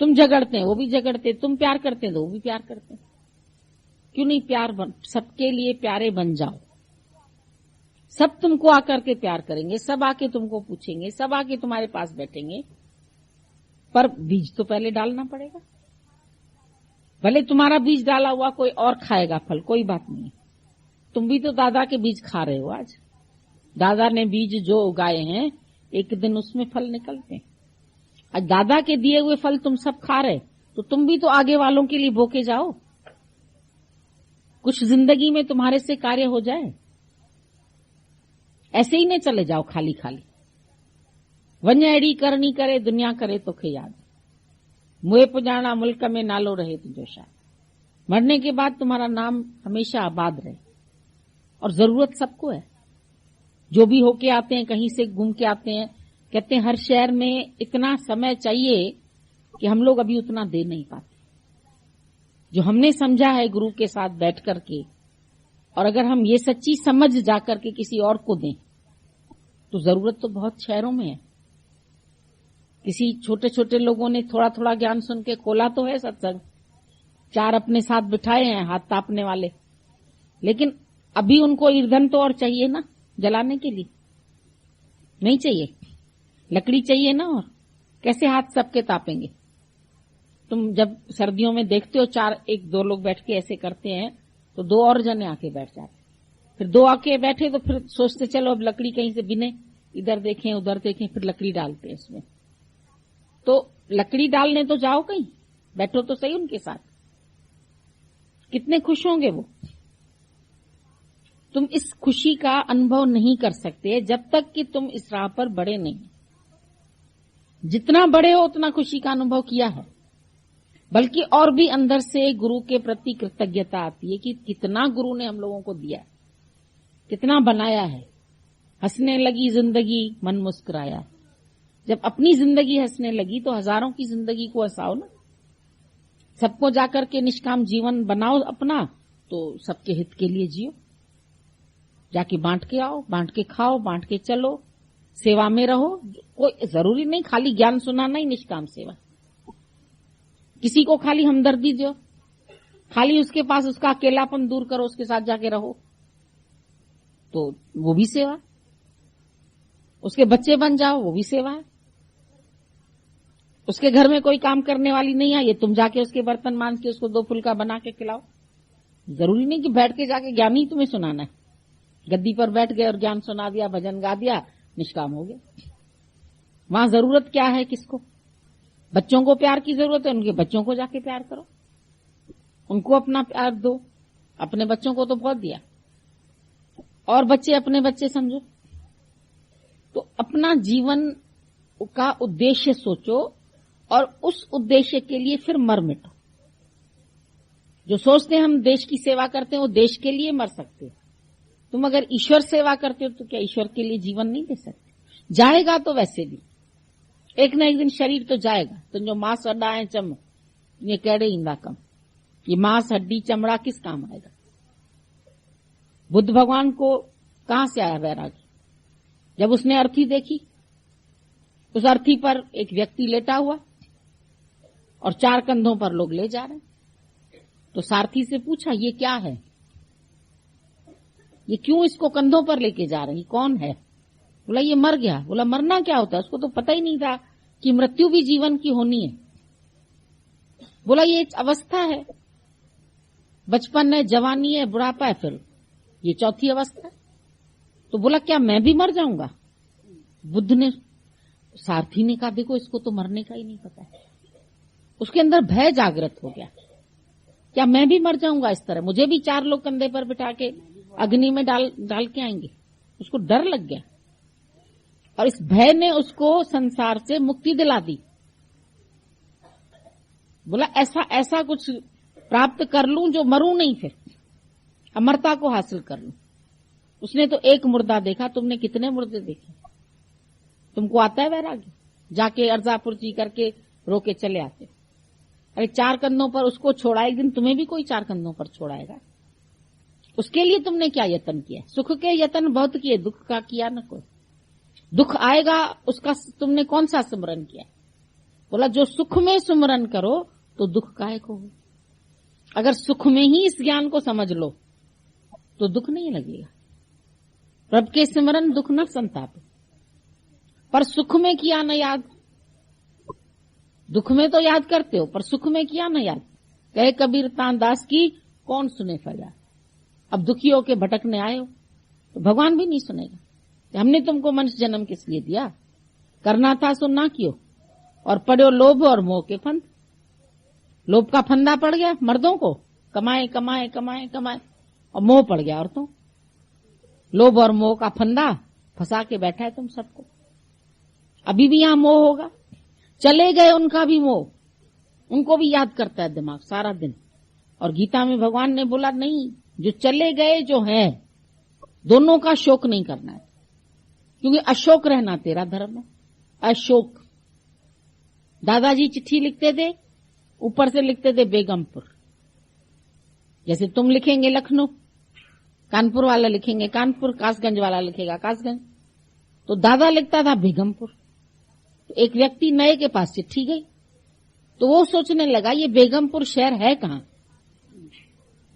तुम झगड़ते हैं, वो भी झगड़ते। तुम प्यार करते हैं तो वो भी प्यार करते हैं। क्यों नहीं प्यार सबके लिए प्यारे बन जाओ। सब तुमको आकर के प्यार करेंगे, सब आके तुमको पूछेंगे, सब आके तुम्हारे पास बैठेंगे, पर बीज तो पहले डालना पड़ेगा। भले तुम्हारा बीज डाला हुआ कोई और खाएगा फल, कोई बात नहीं। तुम भी तो दादा के बीज खा रहे हो। आज दादा ने बीज जो उगाए हैं, एक दिन उसमें फल निकलते हैं। आज दादा के दिए हुए फल तुम सब खा रहे, तो तुम भी तो आगे वालों के लिए बोके जाओ। कुछ जिंदगी में तुम्हारे से कार्य हो जाए। ऐसे ही न चले जाओ खाली खाली। वन्य एड़ी करनी करे दुनिया करे तो खे याद, मुए पुजाना मुल्क में नालो रहे तुझो शायद। मरने के बाद तुम्हारा नाम हमेशा आबाद रहे। और जरूरत सबको है। जो भी होके आते हैं, कहीं से घूम के आते हैं, कहते हैं हर शहर में इतना समय चाहिए कि हम लोग अभी उतना दे नहीं पाते। जो हमने समझा है गुरु के साथ बैठ करके, और अगर हम ये सच्ची समझ जाकर के किसी और को दें, तो जरूरत तो बहुत शहरों में है। किसी छोटे छोटे लोगों ने थोड़ा थोड़ा ज्ञान सुन के खोला तो है सत्संग, 4 अपने साथ बिठाए हैं हाथ तापने वाले, लेकिन अभी उनको ईंधन तो और चाहिए ना जलाने के लिए। नहीं चाहिए, लकड़ी चाहिए ना। और कैसे हाथ सबके तापेंगे? तुम जब सर्दियों में देखते हो 4 1 2 लोग बैठ के ऐसे करते हैं, तो 2 और जने आके बैठ जाते। फिर 2 आके बैठे तो फिर सोचते चलो अब लकड़ी कहीं से बिने, इधर देखें उधर देखें, फिर लकड़ी डालते हैं इसमें। तो लकड़ी डालने तो जाओ कहीं, बैठो तो सही उनके साथ। कितने खुश होंगे वो। तुम इस खुशी का अनुभव नहीं कर सकते जब तक कि तुम इस राह पर बड़े नहीं। जितना बड़े हो उतना खुशी का अनुभव किया है। बल्कि और भी अंदर से गुरु के प्रति कृतज्ञता आती है कि कितना गुरु ने हम लोगों को दिया, कितना बनाया है। हंसने लगी जिंदगी मन मुस्कुराया। जब अपनी जिंदगी हंसने लगी तो हजारों की जिंदगी को हंसाओ ना। सबको जाकर के निष्काम जीवन बनाओ अपना, तो सबके हित के लिए जियो। जाके बांट के आओ, बांट के खाओ, बांट के चलो, सेवा में रहो। कोई जरूरी नहीं खाली ज्ञान सुनाना ही निष्काम सेवा। किसी को खाली हमदर्दी दो, खाली उसके पास उसका अकेलापन दूर करो, उसके साथ जाके रहो, तो वो भी सेवा। उसके बच्चे बन जाओ, वो भी सेवा है। उसके घर में कोई काम करने वाली नहीं है, ये तुम जाके उसके बर्तन मांज के उसको 2 फुल्का बना के खिलाओ। जरूरी नहीं कि बैठ के जाके ज्ञान ही तुम्हें सुनाना है। गद्दी पर बैठ गए और ज्ञान सुना दिया, भजन गा दिया, निष्काम हो गया। वहां जरूरत क्या है किसको? बच्चों को प्यार की जरूरत है, उनके बच्चों को जाके प्यार करो, उनको अपना प्यार दो। अपने बच्चों को तो बहुत दिया, और बच्चे अपने बच्चे समझो। तो अपना जीवन का उद्देश्य सोचो और उस उद्देश्य के लिए फिर मर मिटो। जो सोचते हैं हम देश की सेवा करते हैं, वो देश के लिए मर सकते हो। तुम अगर ईश्वर सेवा करते हो तो क्या ईश्वर के लिए जीवन नहीं दे सकते? जाएगा तो वैसे भी। एक न एक दिन शरीर तो जाएगा। तुंहिंजो मांस हड्डा ऐं चम ये कहिड़े ईंदा कम। ये मांस हड्डी चमड़ा किस काम आएगा। बुद्ध भगवान को कहां से आया वैराग्य? जब उसने अर्थी देखी, उस अर्थी पर एक व्यक्ति लेटा हुआ और 4 कंधों पर लोग ले जा रहे हैं। तो सारथी से पूछा, ये क्या है, ये क्यों इसको कंधों पर लेके जा रहे हैं, कौन है? बोला ये मर गया। बोला मरना क्या होता है? उसको तो पता ही नहीं था कि मृत्यु भी जीवन की होनी है। बोला ये एक अवस्था है, बचपन है, जवानी है, बुढ़ापा है, फिर ये चौथी अवस्था है। तो बोला क्या मैं भी मर जाऊंगा? बुद्ध ने, सारथी ने कहा देखो इसको तो मरने का ही नहीं पता है। उसके अंदर भय जागृत हो गया, क्या मैं भी मर जाऊंगा इस तरह? मुझे भी 4 लोग कंधे पर बिठा के अग्नि में डाल के आएंगे। उसको डर लग गया और इस भय ने उसको संसार से मुक्ति दिला दी। बोला ऐसा कुछ प्राप्त कर लूं जो मरूं नहीं, फिर अमरता को हासिल कर लूं। उसने तो एक मुर्दा देखा, तुमने कितने मुर्दे देखे? तुमको आता है वैराग्य? जाके अर्जापुरजी करके रोके चले आते। अरे 4 कंधों पर उसको छोड़ा, एक दिन तुम्हें भी कोई 4 कंधों पर छोड़ाएगा। उसके लिए तुमने क्या यत्न किया? सुख के यत्न बहुत किए, दुख का किया न कोई। दुख आएगा उसका तुमने कौन सा सुमरन किया? बोला जो सुख में सुमरन करो तो दुख काहे को हो। अगर सुख में ही इस ज्ञान को समझ लो तो दुख नहीं लगेगा। प्रभु के सिमरन दुख न संताप। पर सुख में किया न याद। दुख में तो याद करते हो पर सुख में किया न याद। कहे कबीर तान दास की कौन सुने फरियाद। अब दुखी होके भटकने आए हो तो भगवान भी नहीं सुनेगा। हमने तुमको मनुष्य जन्म किस लिए दिया? करना था सो ना कियो और पड़ो लोभ और मोह के फंद। लोभ का फंदा पड़ गया मर्दों को, कमाए कमाए कमाए कमाए, और मोह पड़ गया औरतों। लोभ और मोह का फंदा फंसा के बैठा है तुम सबको। अभी भी यहां मोह होगा। चले गए उनका भी मोह, उनको भी याद करता है दिमाग सारा दिन। और गीता में भगवान ने बोला नहीं, जो चले गए जो है दोनों का शोक नहीं करना है, क्योंकि अशोक रहना तेरा धर्म है। अशोक। दादाजी चिट्ठी लिखते थे, ऊपर से लिखते थे बेगमपुर। जैसे तुम लिखेंगे लखनऊ, कानपुर वाला लिखेंगे कानपुर, कासगंज वाला लिखेगा कासगंज, तो दादा लिखता था बेगमपुर। तो एक व्यक्ति नए के पास चिट्ठी गई तो वो सोचने लगा ये बेगमपुर शहर है कहां?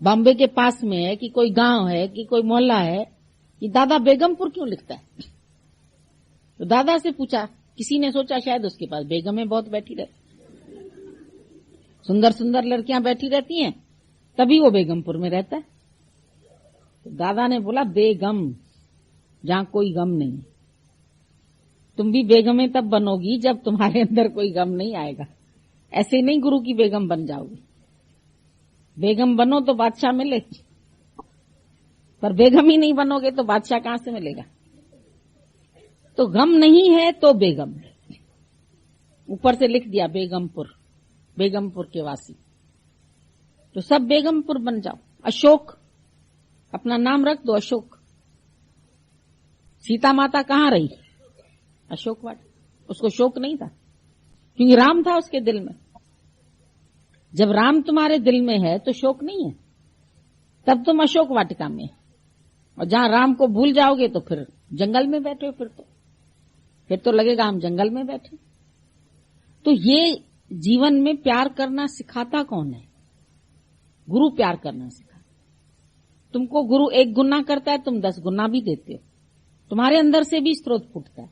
बॉम्बे के पास में है कि कोई गांव है कि कोई मोहल्ला है? ये दादा बेगमपुर क्यों लिखता है? तो दादा से पूछा, किसी ने सोचा शायद उसके पास बेगमें बहुत बैठी रहती, सुंदर सुंदर लड़कियां बैठी रहती हैं, तभी वो बेगमपुर में रहता है। तो दादा ने बोला बेगम, जहां कोई गम नहीं। तुम भी बेगमें तब बनोगी जब तुम्हारे अंदर कोई गम नहीं आएगा। ऐसे नहीं गुरु की बेगम बन जाओगी। बेगम बनो तो बादशाह मिले, पर बेगम ही नहीं बनोगे तो बादशाह कहां से मिलेगा? तो गम नहीं है तो बेगम। ऊपर से लिख दिया बेगमपुर, बेगमपुर के वासी। तो सब बेगमपुर बन जाओ। अशोक, अपना नाम रख दो अशोक। सीता माता कहां रही? अशोक वाटिका। उसको शोक नहीं था क्योंकि राम था उसके दिल में। जब राम तुम्हारे दिल में है तो शोक नहीं है, तब तुम अशोक वाटिका में। और जहां राम को भूल जाओगे तो फिर जंगल में बैठे हो। फिर तो लगेगा हम जंगल में बैठे। तो ये जीवन में प्यार करना सिखाता कौन है? गुरु प्यार करना सिखाता। तुमको गुरु 1 गुना करता है, तुम 10 गुना भी देते हो। तुम्हारे अंदर से भी स्रोत फूटता है।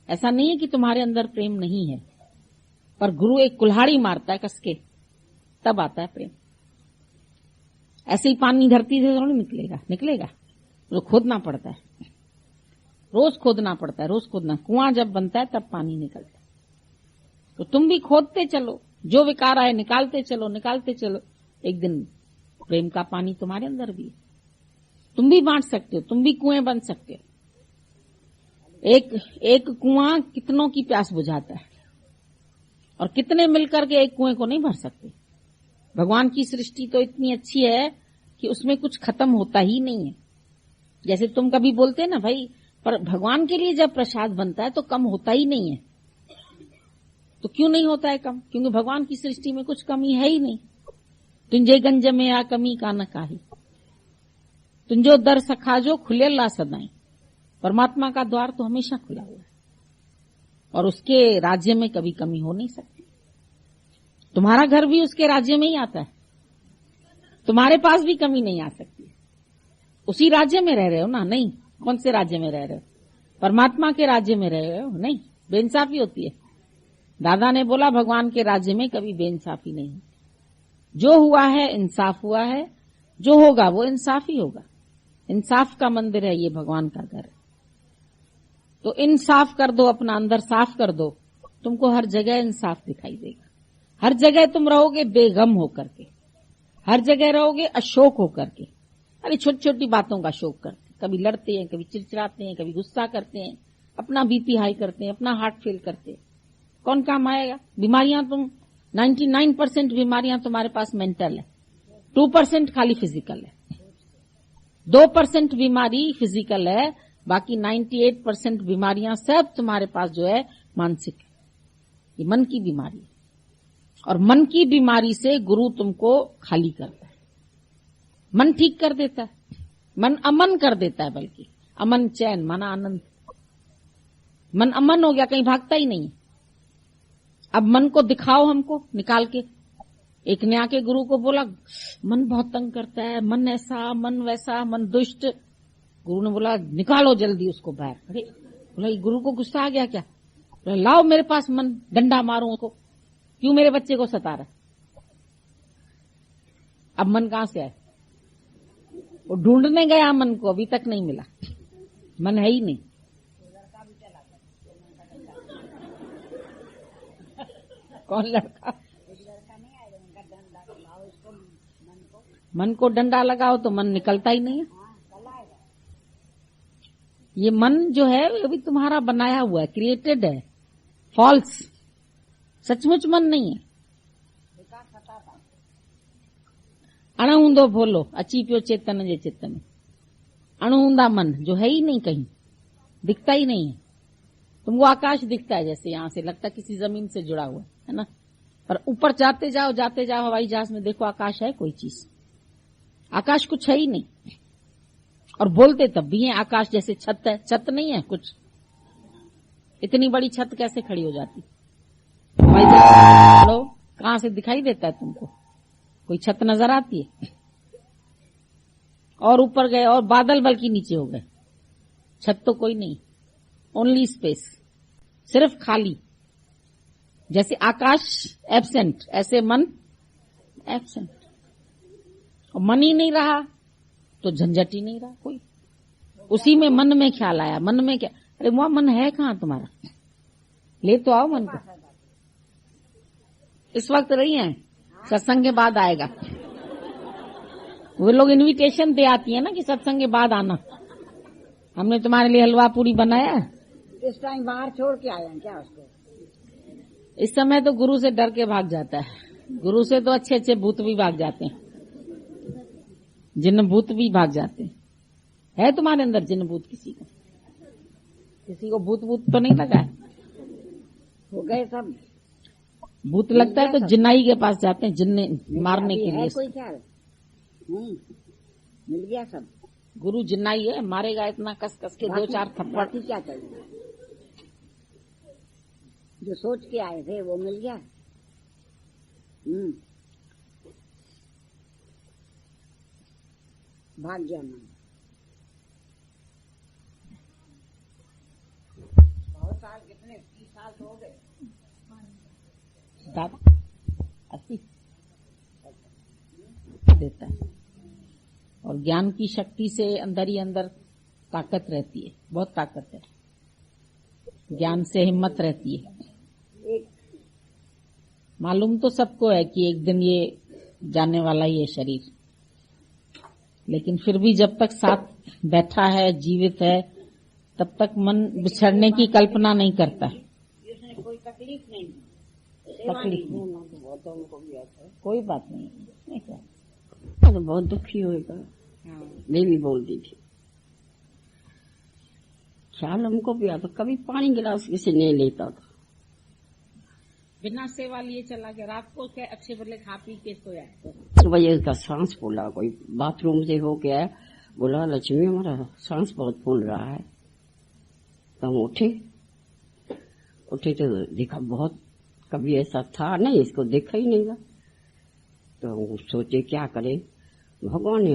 ऐसा नहीं है कि तुम्हारे अंदर प्रेम नहीं है, पर गुरु एक कुल्हाड़ी मारता है कसके, तब आता है प्रेम। ऐसे ही पानी धरती से थोड़ी निकलेगा तो खोदना पड़ता है, रोज खोदना पड़ता है, रोज खोदना। कुआं जब बनता है तब पानी निकलता है। तो तुम भी खोदते चलो, जो विकार आए निकालते चलो। एक दिन प्रेम का पानी तुम्हारे अंदर भी है, तुम भी बांट सकते हो, तुम भी कुएं बन सकते हो। एक कुआं कितनों की प्यास बुझाता है, और कितने मिलकर के एक कुएं को नहीं भर सकते। भगवान की सृष्टि तो इतनी अच्छी है कि उसमें कुछ खत्म होता ही नहीं है। जैसे तुम कभी बोलते ना भाई, पर भगवान के लिए जब प्रसाद बनता है तो कम होता ही नहीं है। तो क्यों नहीं होता है कम? क्योंकि भगवान की सृष्टि में कुछ कमी है ही नहीं। तुंजे गंज में आ कमी का न काही, तुंजो दर सखा जो खुले ला सदाई। परमात्मा का द्वार तो हमेशा खुला हुआ है और उसके राज्य में कभी कमी हो नहीं सकती। तुम्हारा घर भी उसके राज्य में ही आता है, तुम्हारे पास भी कमी नहीं आ सकती। उसी राज्य में रह रहे हो ना? नहीं। कौन से राज्य में रह रहे हो? परमात्मा के राज्य में रह रहे हो। नहीं, बेइंसाफी होती है। दादा ने बोला भगवान के राज्य में कभी बेइंसाफी नहीं होती। जो हुआ है इंसाफ हुआ है, जो होगा वो इंसाफ ही होगा। इंसाफ का मंदिर है ये, भगवान का घर है। तो इंसाफ कर दो, अपना अंदर साफ कर दो, तुमको हर जगह इंसाफ दिखाई देगा। हर जगह तुम रहोगे बेगम होकर के, हर जगह रहोगे अशोक होकर के। अरे छोटी छोटी बातों का शोक करते, कभी लड़ते हैं, कभी चिड़चिड़ाते हैं, कभी गुस्सा करते हैं, अपना बीपी हाई करते हैं, अपना हार्ट फेल करते हैं। कौन काम आएगा? बीमारियां 99% बीमारियां तुम्हारे पास मेंटल है, 2% खाली फिजिकल है। 2% बीमारी फिजिकल है, बाकी 98% बीमारियां सब तुम्हारे पास जो है मानसिक है। ये मन की बीमारी है और मन की बीमारी से गुरु तुमको खाली करता है। मन ठीक कर देता है, मन अमन कर देता है, बल्कि अमन चैन माना आनंद। मन अमन हो गया, कहीं भागता ही नहीं। अब मन को दिखाओ हमको निकाल के। एक ने आके गुरु को बोला मन बहुत तंग करता है, मन ऐसा मन वैसा, मन दुष्ट। गुरु ने बोला निकालो जल्दी उसको बाहर। अरे बोला गुरु को गुस्सा आ गया क्या? बोला लाओ मेरे पास मन, डंडा मारो उसको, क्यों मेरे बच्चे को सता रहा है? अब मन कहां से आए? वो ढूंढने गया मन को, अभी तक नहीं मिला। मन है ही नहीं। कौन लड़का? मन को डंडा लगाओ तो मन निकलता ही नहीं है। ये मन जो है अभी तुम्हारा बनाया हुआ है, क्रिएटेड है, फॉल्स। सचमुच मन नहीं है। अणुंदो बोलो अची पियो चेतन जे चित्त में। अणुंदा मन जो है ही नहीं, कहीं दिखता ही नहीं है। तुमको आकाश दिखता है, जैसे यहां से लगता है किसी जमीन से जुड़ा हुआ है ना, पर ऊपर जाते जाओ हवाई जहाज में देखो आकाश है कोई चीज? आकाश कुछ है ही नहीं। और बोलते तब भी है आकाश जैसे छत है, छत नहीं है कुछ। इतनी बड़ी छत कैसे खड़ी हो जाती? हवाई जहाज कहां से दिखाई देता है तुमको? कोई छत नजर आती है? और ऊपर गए और बादल बल्कि नीचे हो गए, छत तो कोई नहीं, ओनली स्पेस, सिर्फ खाली। जैसे आकाश एब्सेंट, ऐसे मन एब्सेंट। और मन ही नहीं रहा तो झंझट ही नहीं रहा कोई। उसी में मन में ख्याल आया, मन में क्या? अरे वहां मन है कहां तुम्हारा? ले तो आओ मन को। इस वक्त रही है, सत्संग के बाद आएगा। वो लोग इनविटेशन दे आती है ना कि सत्संग के बाद आना। हमने तुम्हारे लिए हलवा पूरी बनाया। इस टाइम बाहर छोड़ के आए हैं क्या उसको? इस समय तो गुरु से डर के भाग जाता है। गुरु से तो अच्छे अच्छे भूत भी भाग जाते हैं, जिन्न भूत भी भाग जाते हैं। है तुम्हारे अंदर जिन्न भूत? किसी को भूत तो नहीं लगा है? हो गए सब। भूत लगता है तो जिन्नाई के पास जाते हैं, जिन्ने मारने के लिए। कोई ख्याल नहीं, मिल गया सब। गुरु जिन्नाई है, मारेगा इतना कस कस के 2-4 थप्पड़। क्या चाहिए? जो सोच के आए थे वो मिल गया। भाग गया मन। बहुत साल, कितने 30 साल तो हो गए। 80 देता है। और ज्ञान की शक्ति से अंदर ही अंदर ताकत रहती है, बहुत ताकत है। ज्ञान से हिम्मत रहती है। मालूम तो सबको है कि एक दिन ये जाने वाला ही है शरीर, लेकिन फिर भी जब तक साथ बैठा है, जीवित है, तब तक मन बिछड़ने की कल्पना नहीं करता। इसमें कोई तकलीफ नहीं, तकलीफ नहीं, बहुतों को भी आता है। कोई बात नहीं, नहीं क्या? तो बहुत दुखी होएगा। देवी बोलती थी ख्याल हमको भी आता, कभी पानी गिलास किसी नहीं लेता था। बिना सेवा लिए चला गया। रात को क्या अच्छे बदले खा पी के सोया। सुबह ये उसका सांस फूला, कोई बाथरूम से हो गया, बोला लक्ष्मी हमारा सांस बहुत फूल रहा है। तो हम उठे तो देखा बहुत, कभी ऐसा था नहीं, इसको देखा ही नहीं था। तो सोचे क्या करे, भगवान ने